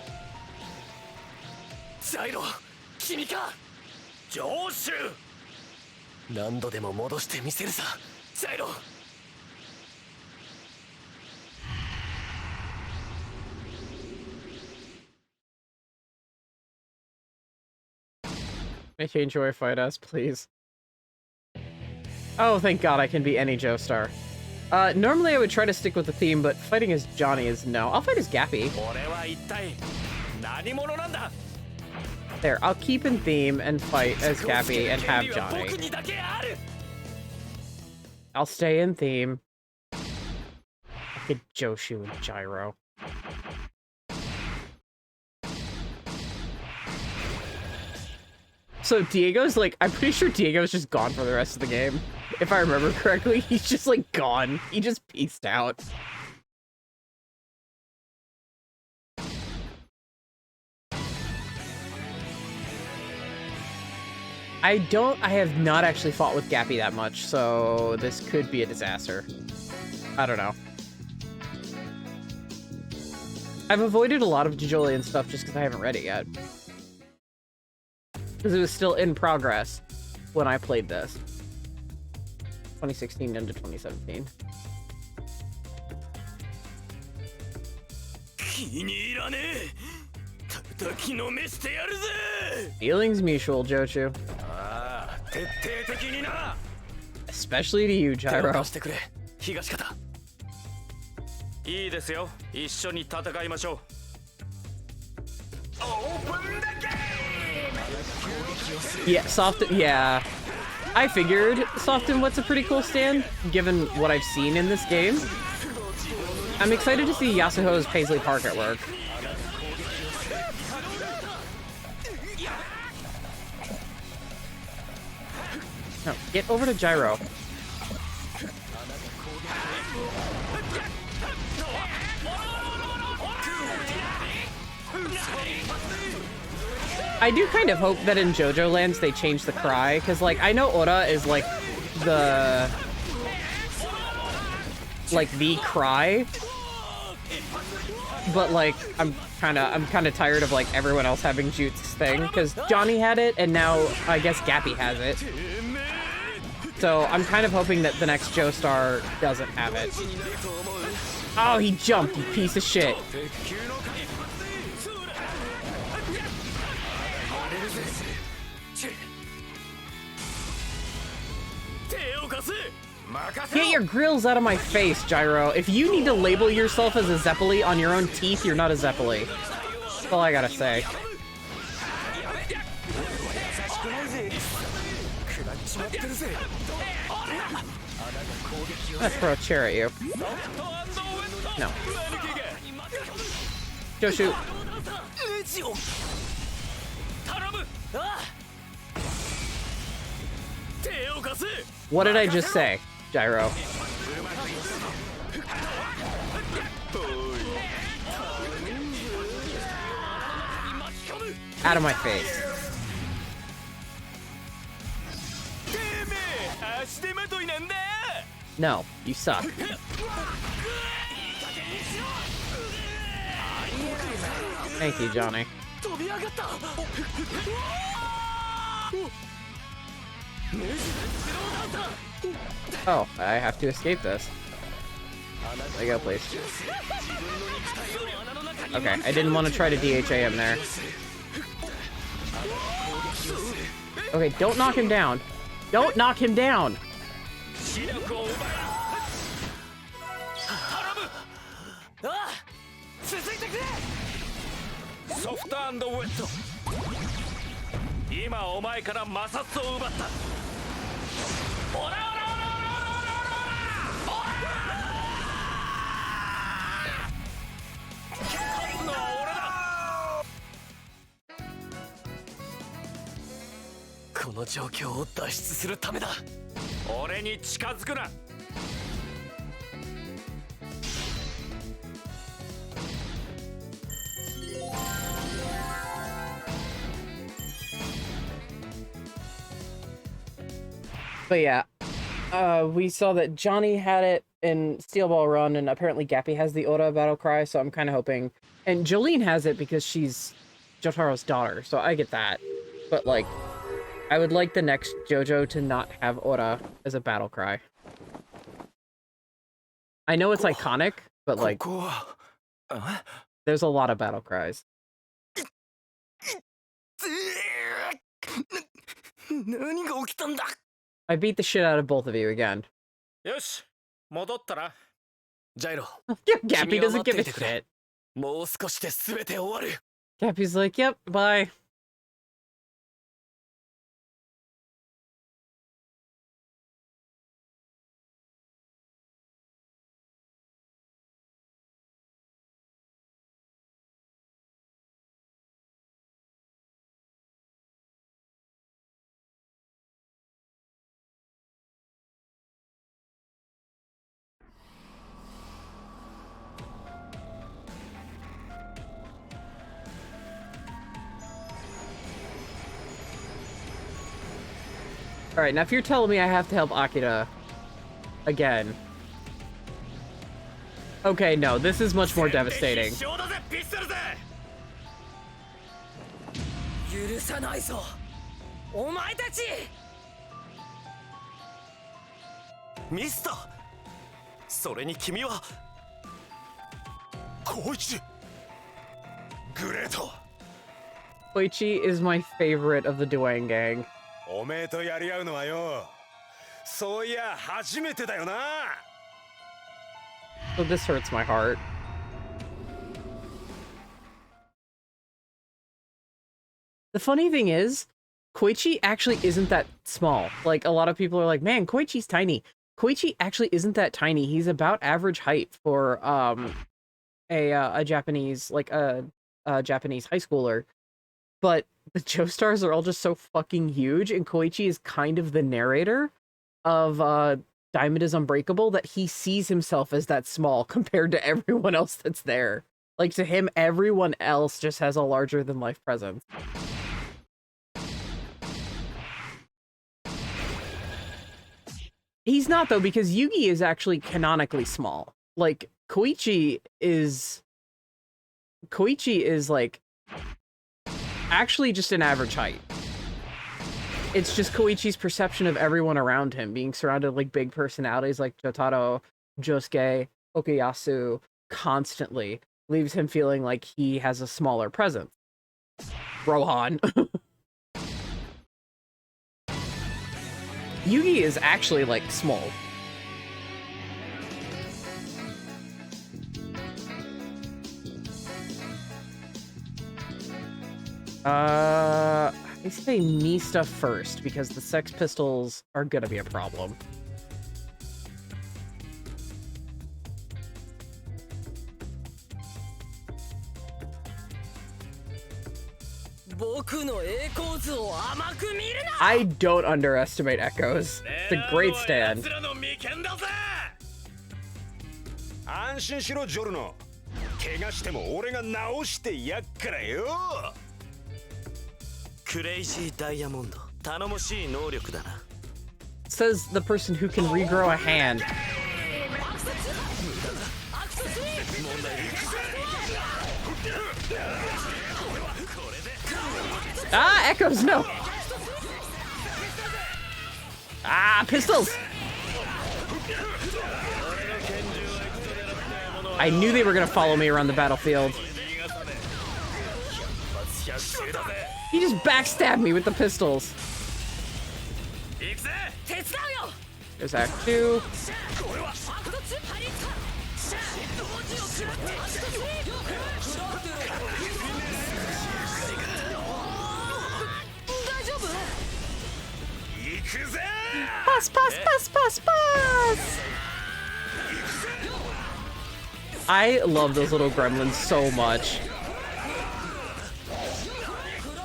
ジャイロ君かジョーシュ何度でも戻してみせるさジャイロ May he enjoy fight us, please. Oh, thank God I can be any Joestar. Normally I would try to stick with the theme, but fighting as Johnny is no. I'll fight as Gappy. 俺は一体何者なんだ There, I'll keep in theme and fight as Gappy and have Johnny. 僕にだけある I'll stay in theme. Look at Joshu and Gyro. So Diego's like, I'm pretty sure Diego's just gone for the rest of the game. If I remember correctly, he's just like gone. He just peaced out. I have not actually fought with Gappy that much, so this could be a disaster. I don't know. I've avoided a lot of Jojolian stuff just because I haven't read it yet. Because it was still in progress when I played this. 2016 into 2017. 気に入らねえ叩きのめしてやるぜ Feelings mutual, Jochu. ああ徹底的にな Especially to you, 手を Gyro. 貸してくれ東方いいですよ一緒に戦いましょう Yeah, yeah. I figured Soft and Wet's a pretty cool stand, given what I've seen in this game. I'm excited to see Yasuho's Paisley Park at work. No, get over to Gyro. I do kind of hope that in JoJo Lands they change the cry, because, like, I know Ora is, like, the cry, but, like, I'm kind of tired of, like, everyone else having Jut's thing, because Johnny had it, and now, I guess, Gappy has it. So, I'm kind of hoping that the next Joestar doesn't have it. Oh, he jumped, you piece of shit. Get your grills out of my face, Gyro. If you need to label yourself as a Zeppeli on your own teeth, you're not a Zeppeli. all I gotta say. Let's throw a chair at you. No. Joshu. What did I just say, Gyro? Out of my face. No, you suck. Thank you, Johnny. Oh, I have to escape this. There you go, please. Okay, I didn't want to try to DHA him there. Okay, don't knock him down. Don't knock him down! But yeah, we saw that Johnny had it in Steel Ball Run, and apparently Gappy has the Ora battle cry, so I'm kind of hoping... And Jolene has it because she's Jotaro's daughter, so I get that. But, like, I would like the next JoJo to not have Ora as a battle cry. I know it's iconic, but, like, there's a lot of battle cries. I beat the shit out of both of you again. Gyro. Gappy doesn't give a shit. Gappy's like, yep, bye. Alright, now if you're telling me I have to help Akira again. Okay, no, this is much more devastating. Mister! それに君はKoichi! Great! Koichi is my favorite of the Duane gang. おめえとやり合うのはよ、そういや初めてだよな。 So this hurts my heart. The funny thing is, Koichi actually isn't that small. Like, a lot of people are like, man, Koichi's tiny. Koichi actually isn't that tiny. He's about average height for a Japanese, like a Japanese high schooler. But the Joestars are all just so fucking huge, and Koichi is kind of the narrator of Diamond is Unbreakable, that he sees himself as that small compared to everyone else that's there. Like, to him, everyone else just has a larger-than-life presence. He's not, though, because Yugi is actually canonically small. Like, Koichi is, like, actually just an average height. It's just Koichi's perception of everyone around him, being surrounded like big personalities like Jotaro, Josuke, Okuyasu, constantly leaves him feeling like he has a smaller presence. Rohan. Yugi is actually, like, small. I say me stuff first because the Sex Pistols are gonna be a problem. I don't underestimate Echoes. It's a great stand. 安心しろジョルノ。怪我しても俺が治してやっからよ。クレイジーダイヤモンド、頼もしい能力だな。 Says the person who can regrow a hand. Ah, Echoes, no! Ah, pistols! I knew they were gonna follow me around the battlefield. He just backstabbed me with the pistols. There's Act 2. Pass, pass, pass, pass, pass! I love those little gremlins so much.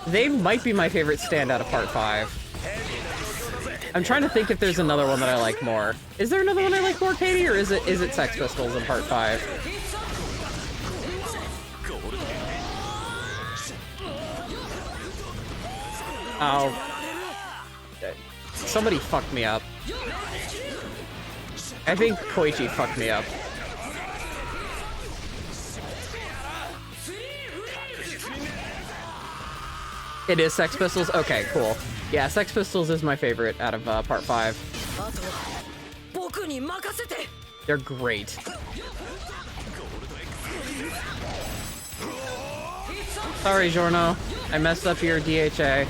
They might be my favorite stand out of Part 5. I'm trying to think if there's another one that I like more. Is there another one I like more, Katie, or is it Sex Pistols in Part 5? Oh. Somebody fucked me up. I think Koichi fucked me up. It is Sex Pistols? Okay, cool. Yeah, Sex Pistols is my favorite out of Part 5. They're great. Sorry, Giorno. I messed up your DHA.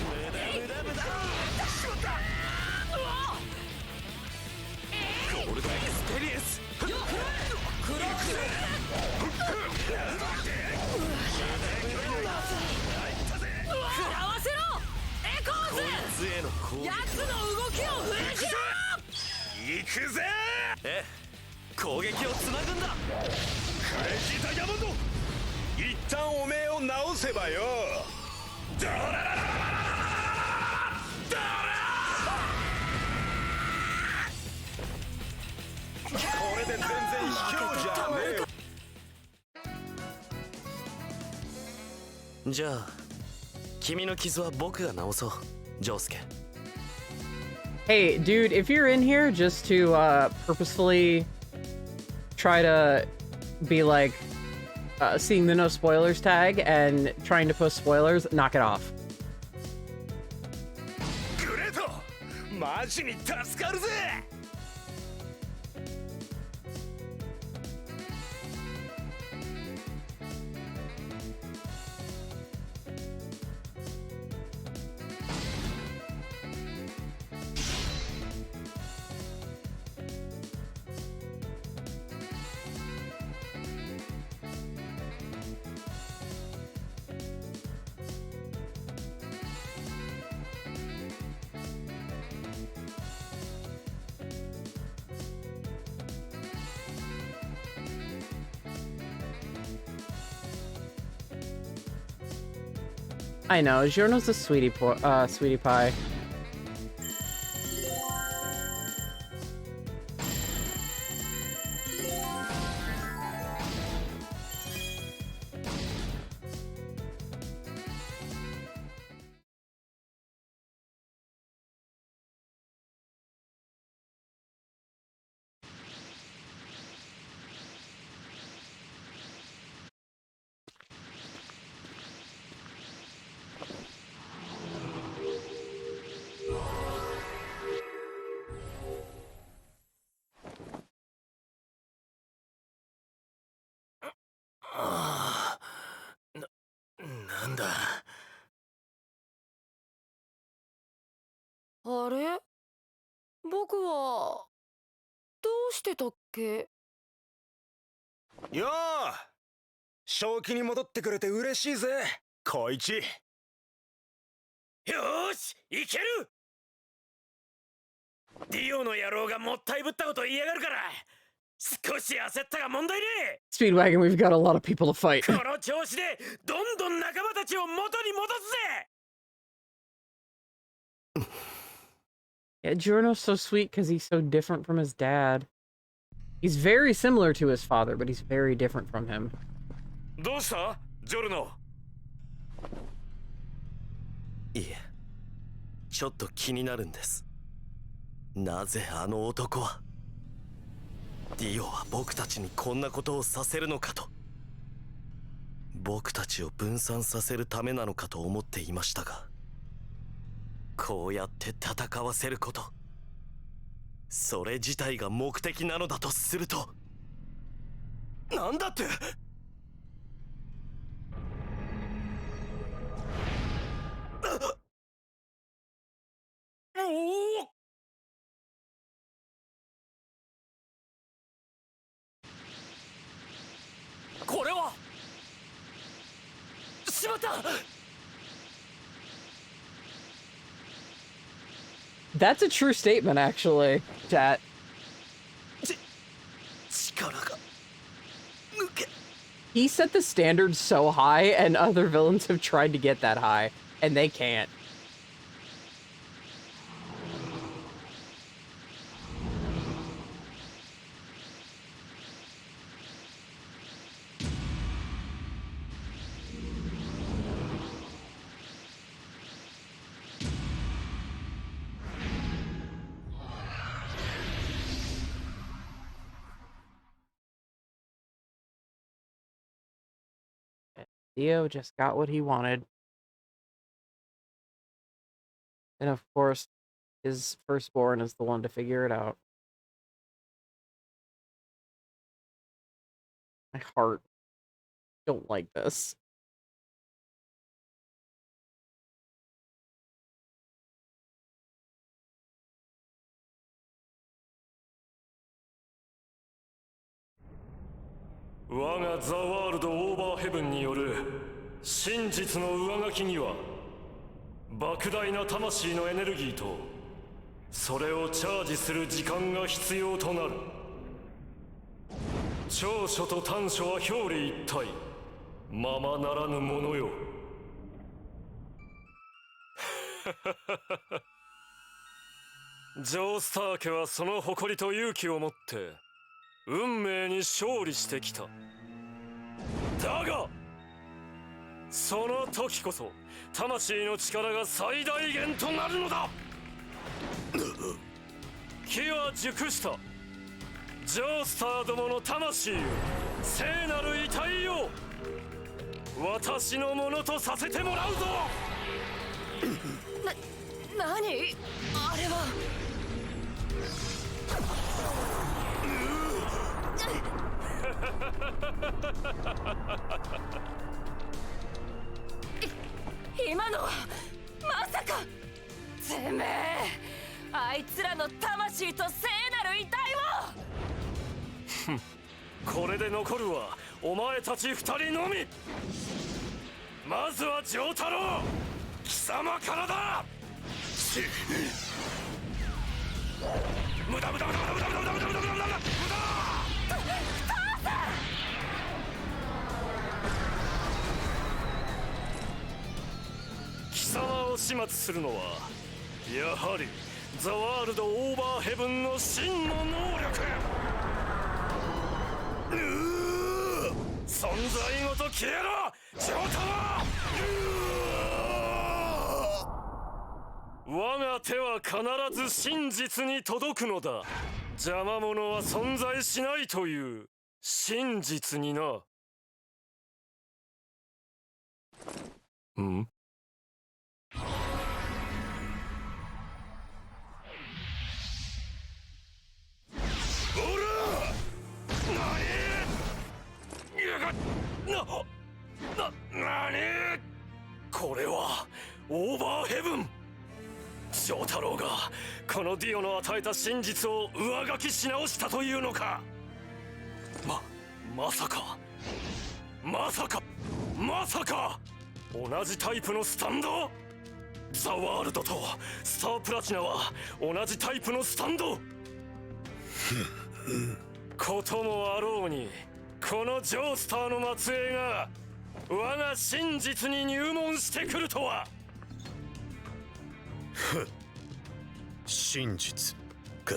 Hey, dude, if you're in here just to purposefully try to be like seeing the no spoilers tag and trying to post spoilers, knock it off. マジに助かるぜ。I know, Giorno's a sweetie pie.よう、正気に戻ってくれて嬉しいぜ、小一。しいける。ディオの野郎がもったいぶったこと言いやがるから少し焦ったが問題ねえ。 Speedwagon, we've got a lot of people to fight. この調子でどんどん仲間たちを元に戻すぜ。 Yeah, Giorno's so sweet because he's so different from his dad. He's very similar to his father, but he's very different from him. どうしたジョルノ。いえ、ちょっと気になるんです。なぜあの男は、ディオは僕たちにこんなことをさせるのかと。僕たちを分散させるためなのかと思っていましたが、こうやって戦わせること、それ自体が目的なのだとすると、なんだって。おお。これはしまった。 That's a true statement, actually, chat. 力が抜け。 He set the standard so high, and other villains have tried to get that high, and they can't. Theo just got what he wanted. And of course, his firstborn is the one to figure it out. My heart don't like this.「我がザワールドオーバーヘブンによる真実の上書きには莫大な魂のエネルギーとそれをチャージする時間が必要となる。長所と短所は表裏一体、ままならぬものよ。ジョースター家はその誇りと勇気を持って運命に勝利してきた。だがその時こそ魂の力が最大限となるのだ。機は熟した。ジョースターどもの魂よ、聖なる遺体を私のものとさせてもらうぞ。何あれは。今のはまさか。てめえ、あいつらの魂と聖なる遺体を。これで残るはお前たち二人のみ。まずは丈太郎、貴様からだ。無駄無駄無駄無駄無駄無駄無駄無駄無駄無駄無駄無駄。貴様を始末するのはやはりザワールドオーバーヘブンの真の能力。存在ごと消えろ丈太郎。我が手は必ず真実に届くのだ。邪魔者は存在しないという真実にな。ん？何？これはオーバーヘブン。丈太郎がこのディオの与えた真実を上書きし直したというのか。まさか同じタイプのスタンド。ザワールドとスタープラチナは同じタイプのスタンド。こともあろうに、このジョースターの末裔が我が真実に入門してくるとは。真実か。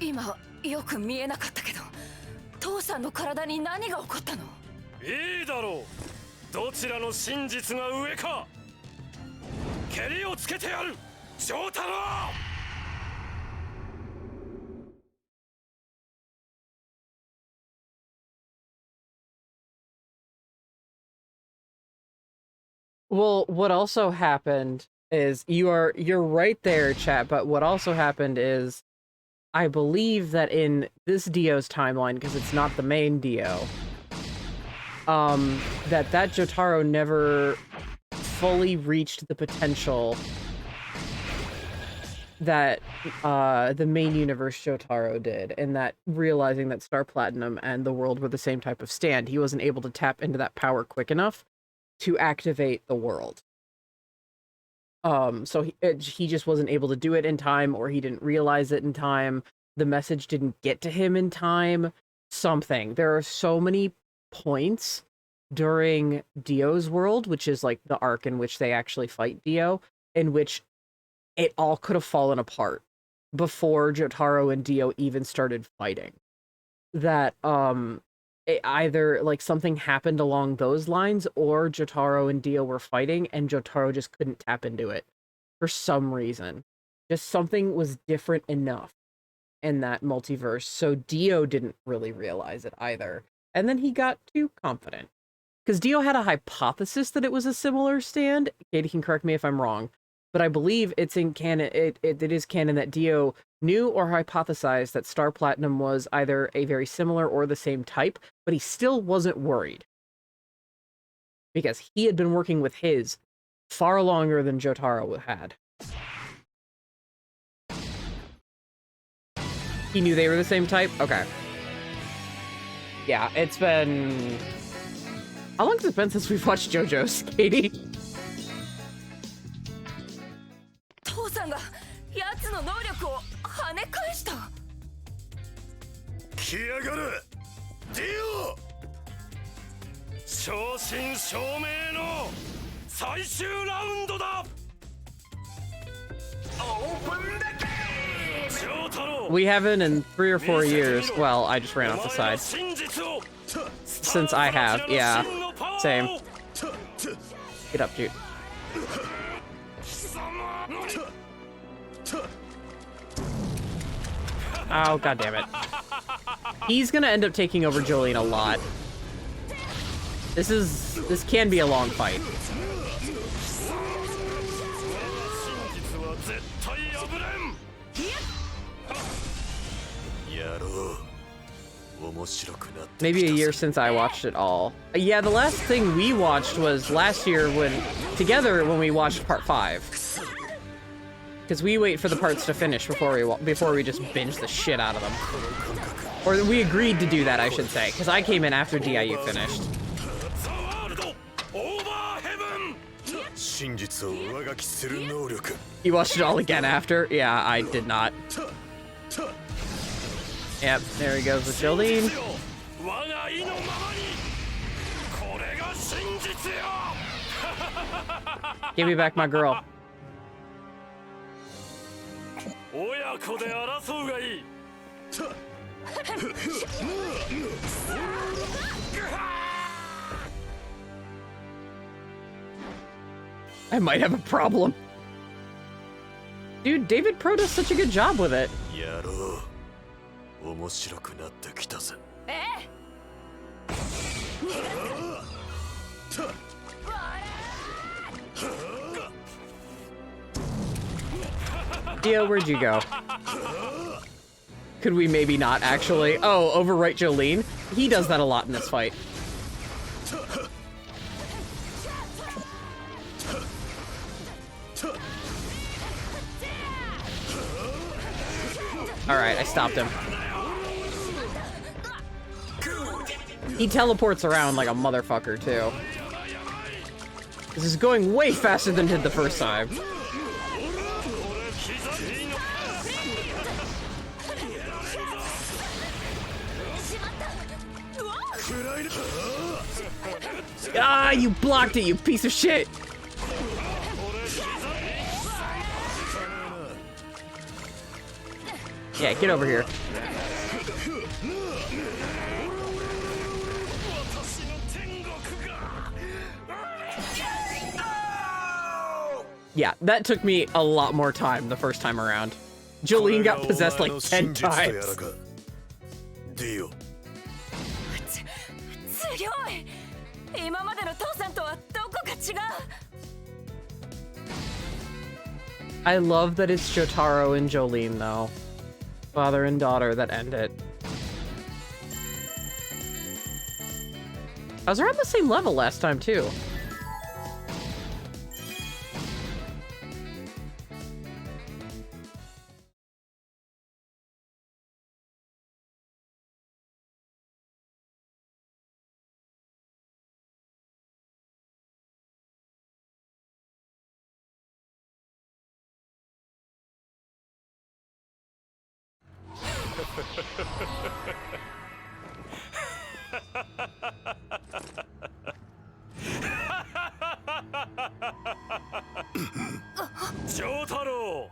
今よく見えなかったけど、父さんの体に何が起こったの？いいだろう。どちらの真実が上か。蹴りをつけてやる、ジョータロ。Well, what also happened is you're right there, chat, but what also happened is I believe that in this Dio's timeline, because it's not the main Dio, that Jotaro never fully reached the potential that the main universe Jotaro did, and that realizing that Star Platinum and the world were the same type of stand, he wasn't able to tap into that power quick enough to activate the world. So he just wasn't able to do it in time, or he didn't realize it in time. The message didn't get to him in time. Something. There are so many points during Dio's world, which is like the arc in which they actually fight Dio, in which it all could have fallen apart before Jotaro and Dio even started fighting. That it either like something happened along those lines, or Jotaro and Dio were fighting and Jotaro just couldn't tap into it for some reason. Just something was different enough in that multiverse, so Dio didn't really realize it either. And then he got too confident. Because Dio had a hypothesis that it was a similar stand. Katie can correct me if I'm wrong, but I believe it's in canon. It is canon that Dio knew or hypothesized that Star Platinum was either a very similar or the same type, but he still wasn't worried. Because he had been working with his far longer than Jotaro had. He knew they were the same type? Okay. Yeah, it's been... How long has it been since we've watched JoJo's, Katie? 父さんが奴の能力を跳ね返した。来やがる、ディオ。正真正銘の最終ラウンドだ。We haven't in 3 or 4 years. Well, I just ran off the side. Since I have, yeah. Same. Get up, dude. Oh, god damn it. He's gonna end up taking over Jolene a lot. This can be a long fight. Maybe a year since I watched it all. Yeah, the last thing we watched was last year when we watched part 5. Because we wait for the parts to finish before we just binge the shit out of them. Or we agreed to do that, I should say, because I came in after DIU finished. You watched it all again after? Yeah, I did not. Yep, there he goes with Jolene. Give me back my girl. I might have a problem. Dude, David Pro does such a good job with it. Dio, where'd you go? Could we maybe not actually? Oh, overwrite Jolene? He does that a lot in this fight. Alright, I stopped him. He teleports around like a motherfucker, too. This is going way faster than it did the first time. Ah, you blocked it, you piece of shit! Yeah, get over here. Yeah, that took me a lot more time the first time around. Jolene got possessed like 10 times. 強い。今までの父さんとはどこか違う。 I love that it's Jotaro and Jolene, though. Father and daughter that end it. I was around the same level last time, too. JJBA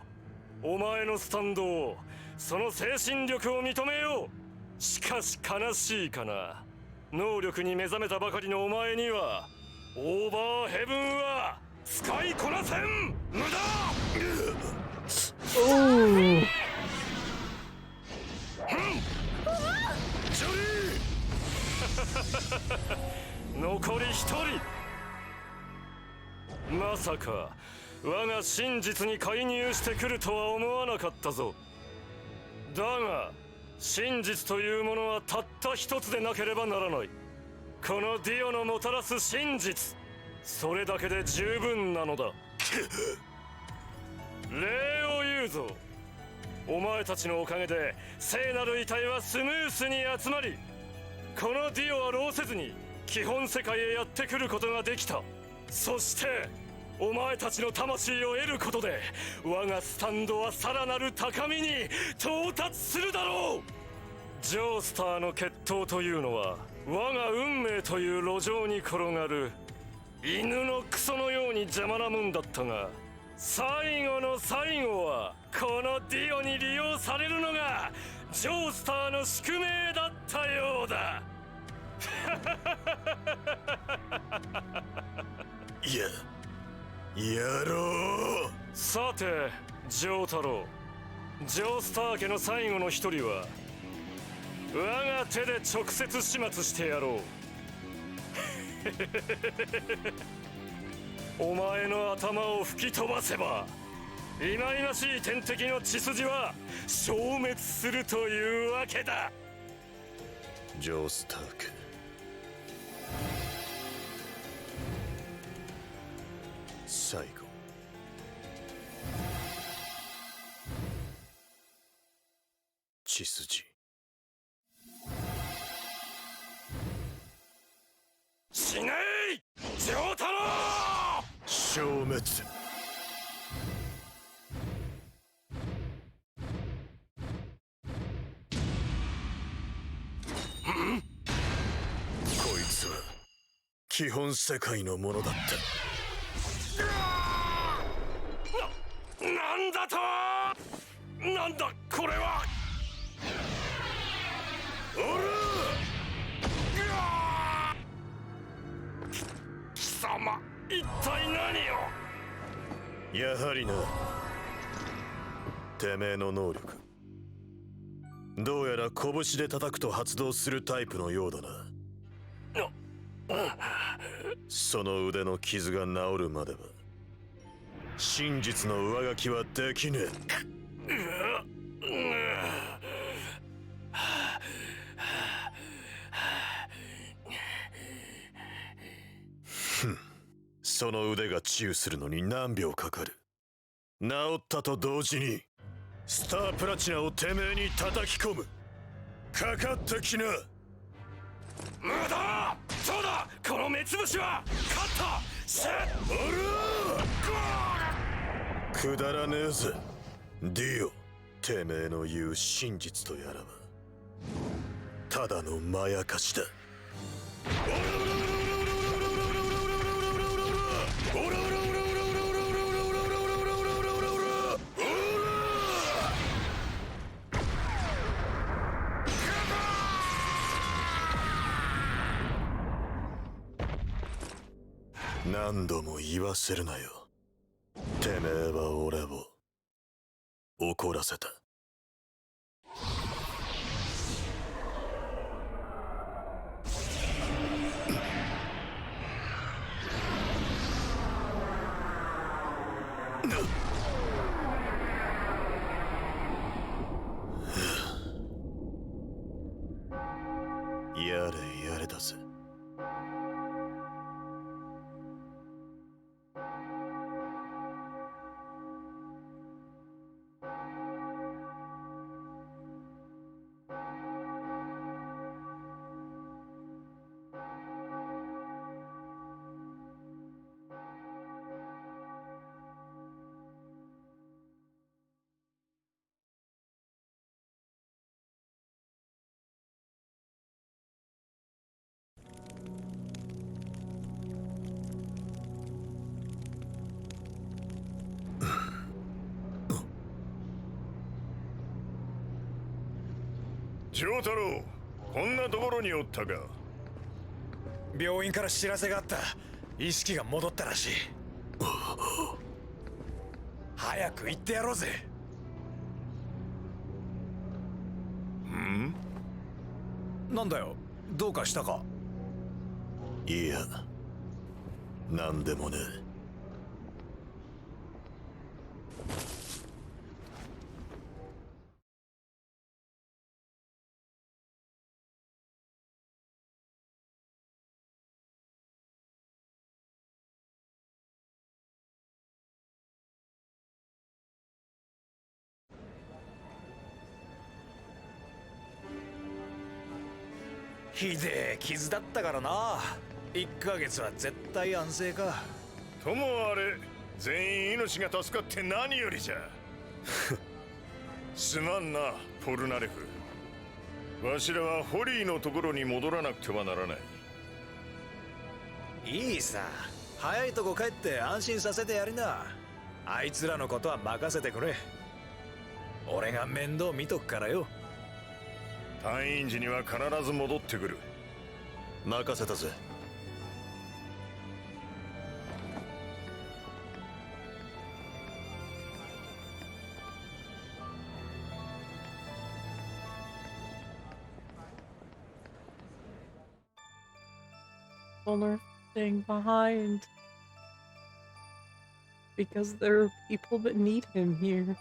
お前のスタンドをその精神力を認めよう。しかし悲しいかな。能力に目覚めたばかりのお前にはオーバーヘブンは使いこなせん。無駄。Ooh. 残り一人。まさか我が真実に介入してくるとは思わなかったぞ。だが真実というものはたった一つでなければならない。このディオのもたらす真実、それだけで十分なのだ。礼を言うぞ。お前たちのおかげで聖なる遺体はスムースに集まり、このディオは労せずに基本世界へやってくることができた。そしてお前たちの魂を得ることで我がスタンドはさらなる高みに到達するだろう。ジョースターの決闘というのは我が運命という路上に転がる犬のクソのように邪魔なもんだったが、最後の最後はこのディオに利用されるのがジョースターの宿命だったようだ。やろう。さてジョー太郎、ジョースター家の最後の一人は我が手で直接始末してやろう。お前の頭を吹き飛ばせば忌々しい天敵の血筋は消滅するというわけだ。ジョースター家、最後血筋。死ねいジョー太郎。消滅。こいつは基本世界のものだった。なんだと。なんだこれは。おら貴様一体何を。やはりな、てめえの能力どうやら拳で叩くと発動するタイプのようだな。その腕の傷が治るまでは真実の上書きはできねえ。その腕が治癒するのに何秒かかる。治ったと同時にスタープラチナをてめえに叩き込む。かかってきな。無駄。そうだ、この目つぶしは勝った。シェッ。くだらねえぜディオ。てめえの言う真実とやらはただのまやかしだ。何度も言わせるなよ。てめえは俺を怒らせた。やれやれだぜ。丈太郎、こんなところにおったか。病院から知らせがあった。意識が戻ったらしい。早く行ってやろうぜ。なんだよ、どうかしたか。いや、なんでもねえ。ひでえ傷だったからな。1ヶ月は絶対安静か。ともあれ、全員命が助かって何よりじゃ。すまんな、ポルナレフ。わしらはホリーのところに戻らなくてはならない。いいさ、早いとこ帰って安心させてやりな。あいつらのことは任せてくれ。俺が面倒見とくからよ。退院時には必ず戻ってくる。任せたぜ。People are staying behind because there are people that need him here.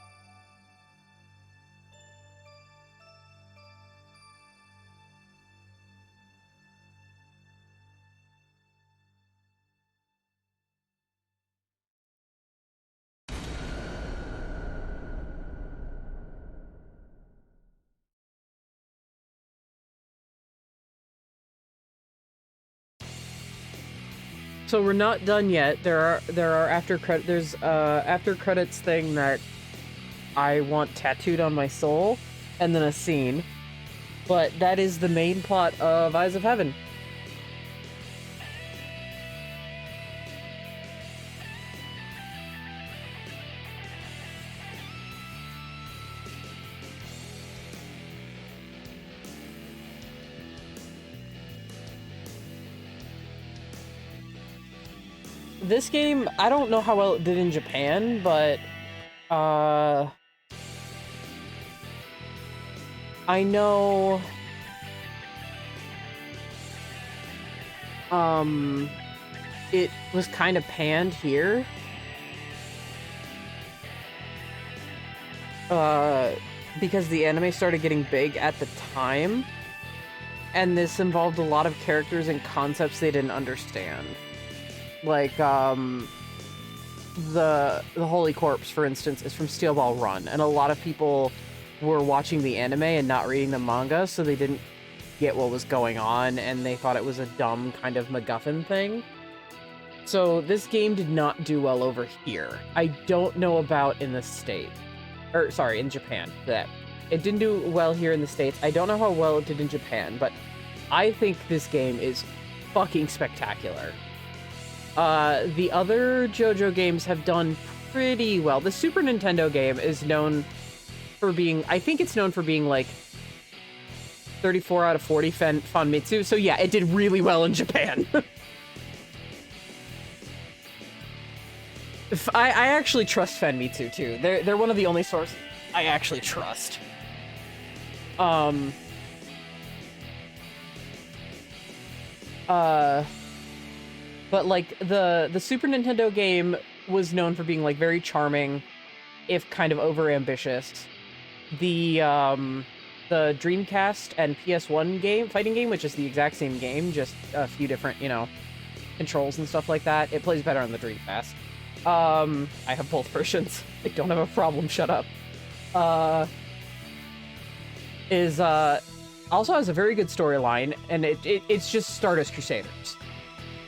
So we're not done yet. There are after credit. There's after credits thing that I want tattooed on my soul, and then a scene. But that is the main plot of Eyes of Heaven. This game, I don't know how well it did in Japan, but I know it was kind of panned here. Because the anime started getting big at the time, and this involved a lot of characters and concepts they didn't understand. Like, the Holy Corpse, for instance, is from Steel Ball Run, and a lot of people were watching the anime and not reading the manga, so they didn't get what was going on, and they thought it was a dumb kind of MacGuffin thing. So this game did not do well over here. I don't know about in the States. Or, sorry, in Japan. That it didn't do well here in the States. I don't know how well it did in Japan, but I think this game is fucking spectacular. The other JoJo games have done pretty well. The Super Nintendo game is known for being, I think it's known for being like 34 out of 40 Famitsu. So yeah, it did really well in Japan. I actually trust Famitsu too. They're one of the only sources I actually trust. But like the Super Nintendo game was known for being like very charming, if kind of over ambitious. The Dreamcast and PS1 fighting game, which is the exact same game, just a few different, you know, controls and stuff like that. It plays better on the Dreamcast. I have both versions. I don't have a problem. Shut up. Also has a very good storyline, and it's just Stardust Crusaders.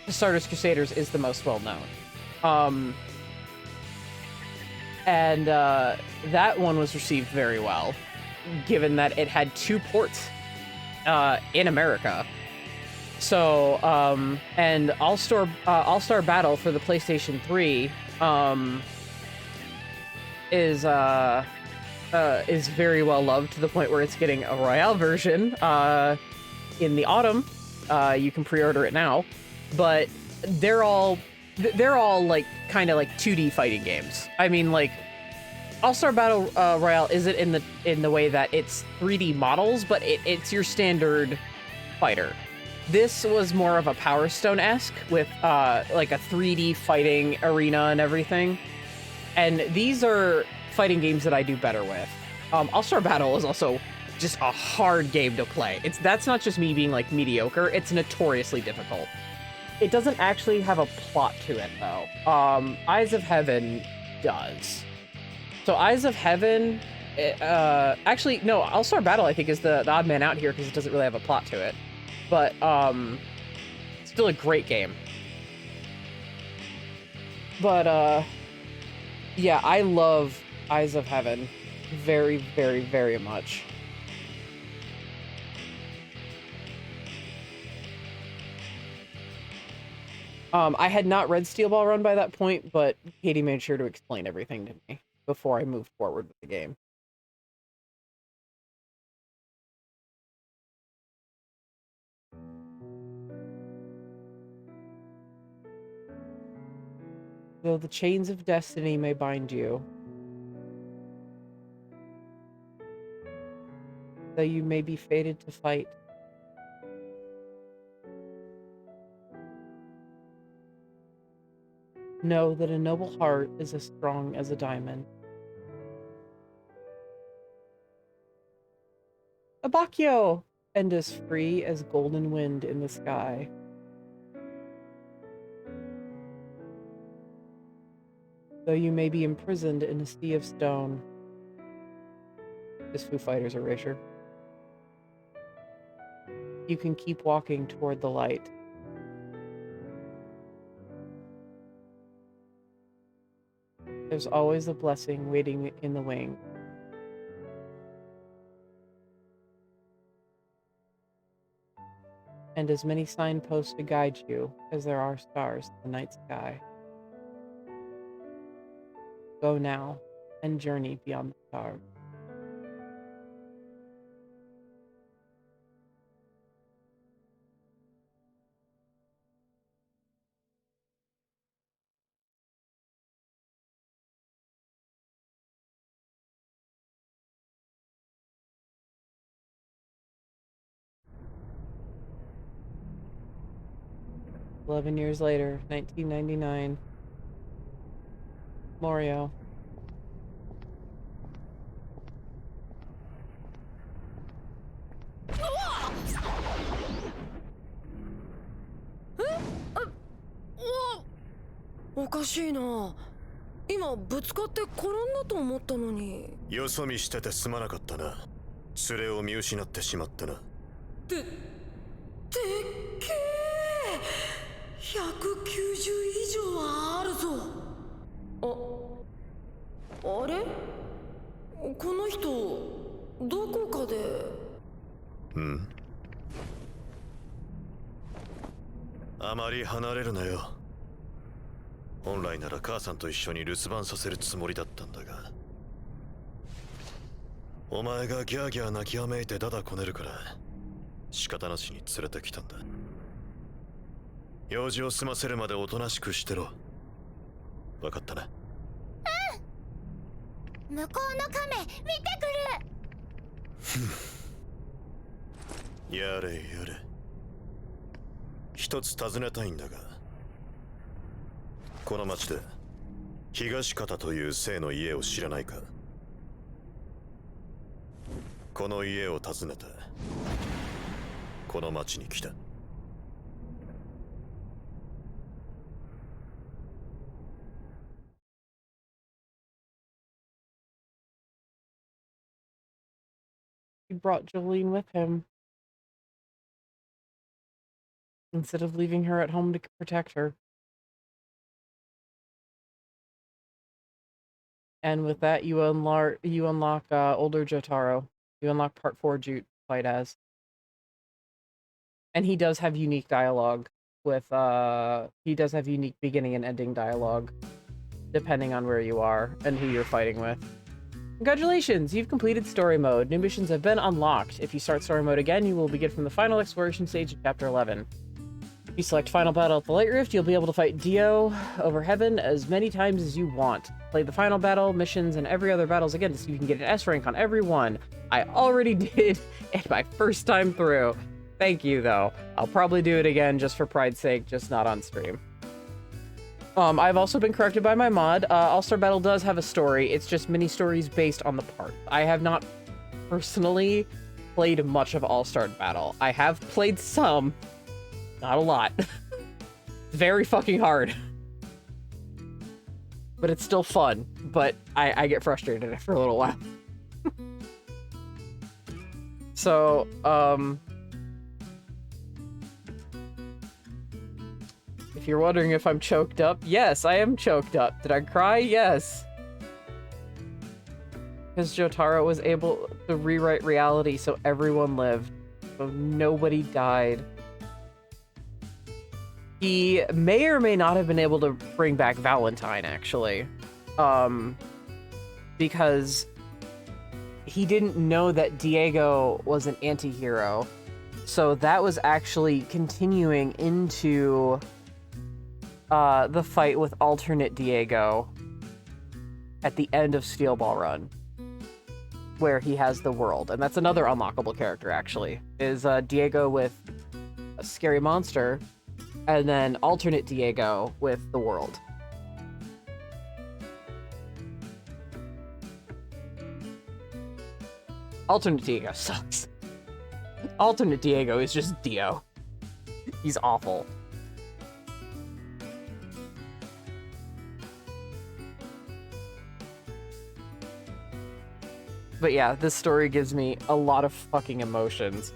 Stardust Crusaders is the most well known. And that one was received very well, given that it had 2 ports in America. So, and All-Star Battle for the PlayStation 3 is very well loved, to the point where it's getting a Royale version in the autumn. You can pre-order it now, but they're all like kind of like 2D fighting games. I mean, like All-Star Battle Royale isn't in the way that it's 3D models, but it's your standard fighter. This was more of a Power Stone-esque with like a 3D fighting arena and everything. And these are fighting games that I do better with. All-Star Battle is also just a hard game to play. That's not just me being like mediocre, it's notoriously difficult. It doesn't actually have a plot to it though. Eyes of Heaven does. So Eyes of Heaven, actually no, All-Star Battle I think is the odd man out here because it doesn't really have a plot to it. But still a great game. But yeah, I love Eyes of Heaven very, very, very much. I had not read Steel Ball Run by that point, but Katie made sure to explain everything to me before I moved forward with the game. Though the chains of destiny may bind you, though you may be fated to fight, know that a noble heart is as strong as a diamond. Abakio! And as free as golden wind in the sky. Though you may be imprisoned in a sea of stone. This Foo Fighters erasure. You can keep walking toward the light. There's always a blessing waiting in the wing. And as many signposts to guide you as there are stars in the night sky. Go now and journey beyond the stars. "11 years later, 1999. Morio."おかしいな。今ぶつかって転んだと思ったのに。よそ見しててすまなかったな。連れを見失ってしまったな。でっけえ190以上はあるぞ。あれこの人どこかで。あまり離れるなよ。本来なら母さんと一緒に留守番させるつもりだったんだが、お前がギャーギャー泣きわめいてダダこねるから仕方なしに連れてきたんだ。用事を済ませるまでおとなしくしてろ。分かったな。向こうの亀見てくる。やれやれ。一つ尋ねたいんだが、この町で東方という姓の家を知らないか？この家を訪ねてこの町に来た。He brought Jolene with him instead of leaving her at home to protect her. And with that, you unlock older Jotaro. You unlock part 4 Jute fight as. And he does have unique dialogue with he does have unique beginning and ending dialogue depending on where you are and who you're fighting with. Congratulations, you've completed story mode. New missions have been unlocked. If you start story mode again, you will begin from the final exploration stage in chapter 11. If you select final battle at the Light Rift, you'll be able to fight Dio over heaven as many times as you want. Play the final battle, missions, and every other battles again to see if you can get an S rank on every one. I already did it my first time through. Thank you, though. I'll probably do it again just for pride's sake, just not on stream. I've also been corrected by my mod. All-Star Battle does have a story. It's just mini-stories based on the part. I have not personally played much of All-Star Battle. I have played some. Not a lot. Very fucking hard. But it's still fun. But I get frustrated after a little while. So, if you're wondering if I'm choked up, yes, I am choked up. Did I cry? Yes. Because Jotaro was able to rewrite reality so everyone lived. So nobody died. He may or may not have been able to bring back Valentine, actually. Because he didn't know that Diego was an anti-hero. So that was actually continuing into the fight with alternate Diego at the end of Steel Ball Run, where he has the world. And that's another unlockable character, actually, is Diego with a scary monster, and then alternate Diego with the world. Alternate Diego sucks. Alternate Diego is just Dio. He's awful. But yeah, this story gives me a lot of fucking emotions.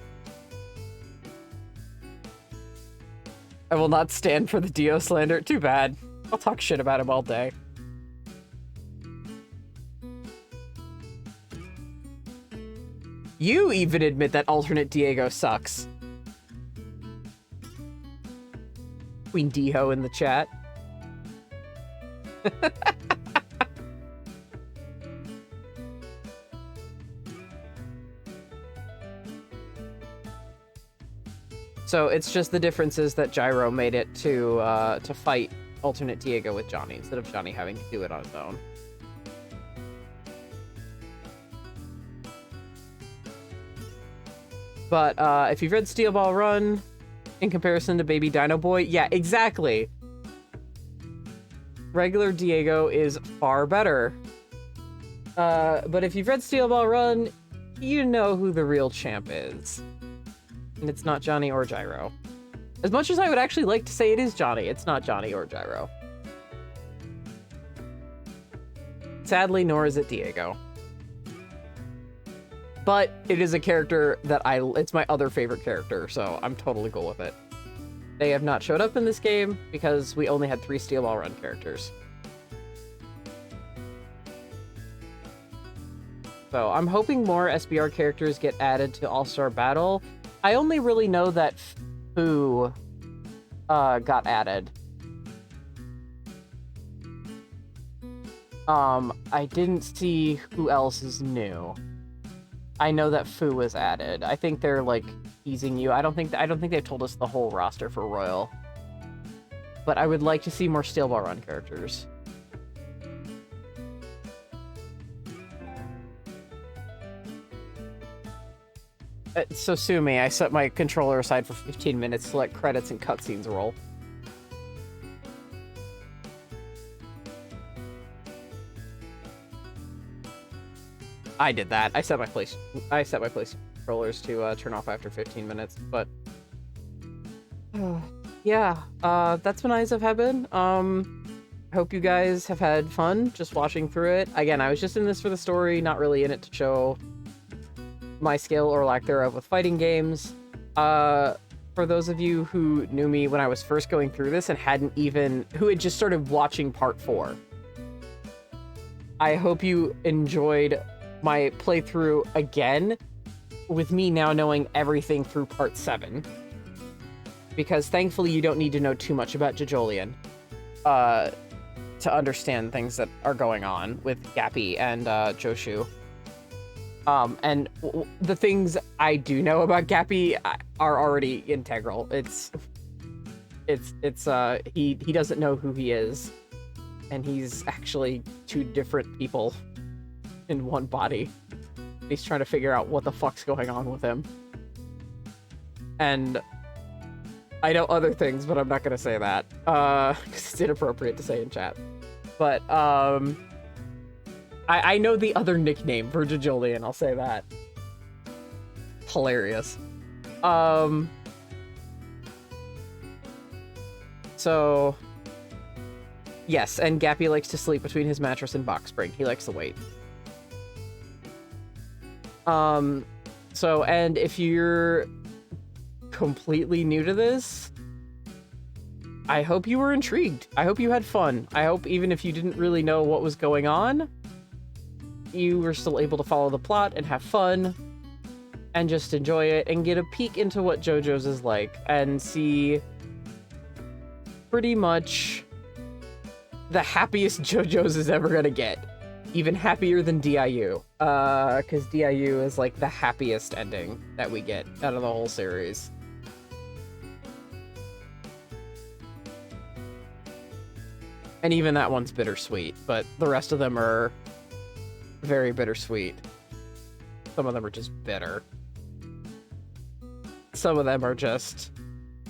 I will not stand for the Dio slander. Too bad. I'll talk shit about him all day. You even admit that alternate Diego sucks. Queen Diho in the chat. So it's just the differences that Gyro made it to fight alternate Diego with Johnny instead of Johnny having to do it on his own. But if you've read Steel Ball Run in comparison to Baby Dino Boy, yeah, exactly. Regular Diego is far better. But if you've read Steel Ball Run, you know who the real champ is. And it's not Johnny or Gyro. As much as I would actually like to say it is Johnny, it's not Johnny or Gyro. Sadly, nor is it Diego. But it is a character that it's my other favorite character, so I'm totally cool with it. They have not showed up in this game because we only had 3 Steel Ball Run characters. So I'm hoping more SBR characters get added to All-Star Battle. I only really know that Fu got added. I didn't see who else is new. I know that Fu was added. I think they're like teasing you. I don't think they've told us the whole roster for Royal. But I would like to see more Steel Ball Run characters. So sue me, I set my controller aside for 15 minutes to let credits and cutscenes roll. I did that. I set my PlayStation controllers to turn off after 15 minutes, but yeah, that's been Eyes of Heaven. I hope you guys have had fun just watching through it. Again, I was just in this for the story, not really in it to show my skill or lack thereof with fighting games. For those of you who knew me when I was first going through this and who had just started watching part 4, I hope you enjoyed my playthrough again with me now knowing everything through part 7. Because thankfully you don't need to know too much about Jojolian to understand things that are going on with Gappy and Joshu. And the things I do know about Gappy are already integral. He doesn't know who he is, and he's actually 2 different people in one body. He's trying to figure out what the fuck's going on with him. And I know other things, but I'm not gonna say that, because it's inappropriate to say in chat. But, I know the other nickname for Jojolian, I'll say that. Hilarious. So, yes, and Gappy likes to sleep between his mattress and box spring. He likes to wait. So, and if you're completely new to this, I hope you were intrigued. I hope you had fun. I hope even if you didn't really know what was going on, you were still able to follow the plot and have fun and just enjoy it and get a peek into what JoJo's is like and see pretty much the happiest JoJo's is ever gonna get. Even happier than DIU. Because DIU is like the happiest ending that we get out of the whole series. And even that one's bittersweet, but the rest of them are very bittersweet. Some of them are just bitter. Some of them are just,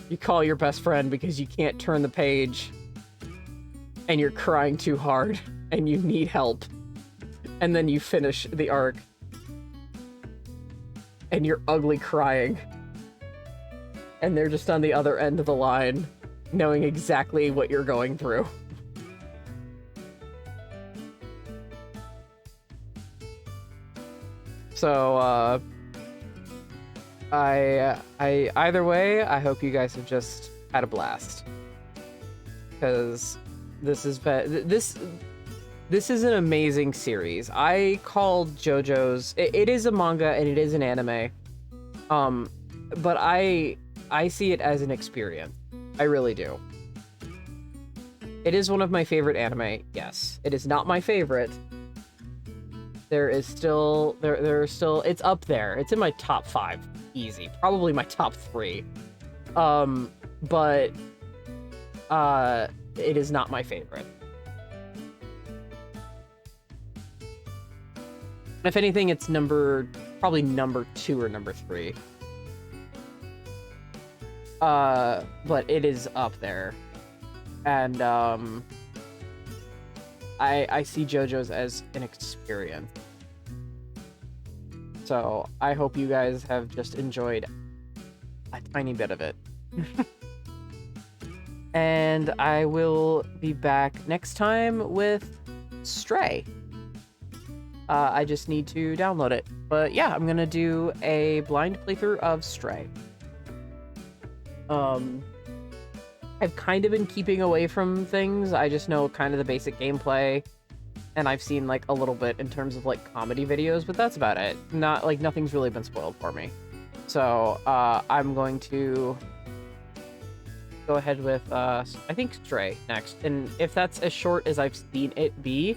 you call your best friend because you can't turn the page and you're crying too hard and you need help. And then you finish the arc and you're ugly crying. And they're just on the other end of the line, knowing exactly what you're going through. So, either way, I hope you guys have just had a blast. Because this is an amazing series. I called JoJo's, it is a manga and it is an anime. But I see it as an experience. I really do. It is one of my favorite anime, yes. It is not my favorite. There are still, it's up there. It's in my top 5, easy. Probably my top 3. But, it is not my favorite. If anything, it's probably number 2 or number 3. But it is up there. And, I see JoJo's as an experience. So I hope you guys have just enjoyed a tiny bit of it. And I will be back next time with Stray. I just need to download it. But yeah, I'm gonna do a blind playthrough of Stray. I've kind of been keeping away from things. I just know kind of the basic gameplay, and I've seen like a little bit in terms of like comedy videos, but that's about it. Not like nothing's really been spoiled for me. So I'm going to go ahead with I think Stray next, and if that's as short as I've seen it be,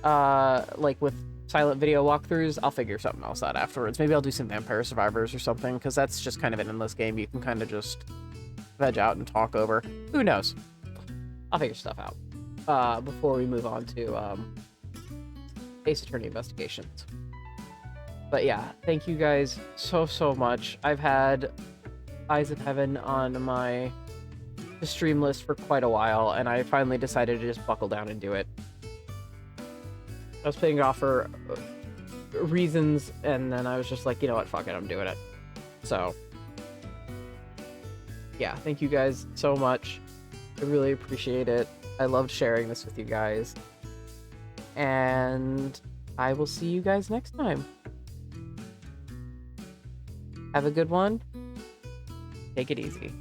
like with silent video walkthroughs, I'll figure something else out afterwards. Maybe I'll do some Vampire Survivors or something, because that's just kind of an endless game you can kind of just veg out and talk over. Who knows? I'll figure stuff out before we move on to Ace Attorney Investigations. But yeah, thank you guys so much. I've had Eyes of Heaven on my stream list for quite a while, and I finally decided to just buckle down and do it. I was putting it off for reasons, and then I was just like, you know what, fuck it, I'm doing it. So yeah, thank you guys so much. I really appreciate it. I loved sharing this with you guys. And I will see you guys next time. Have a good one. Take it easy.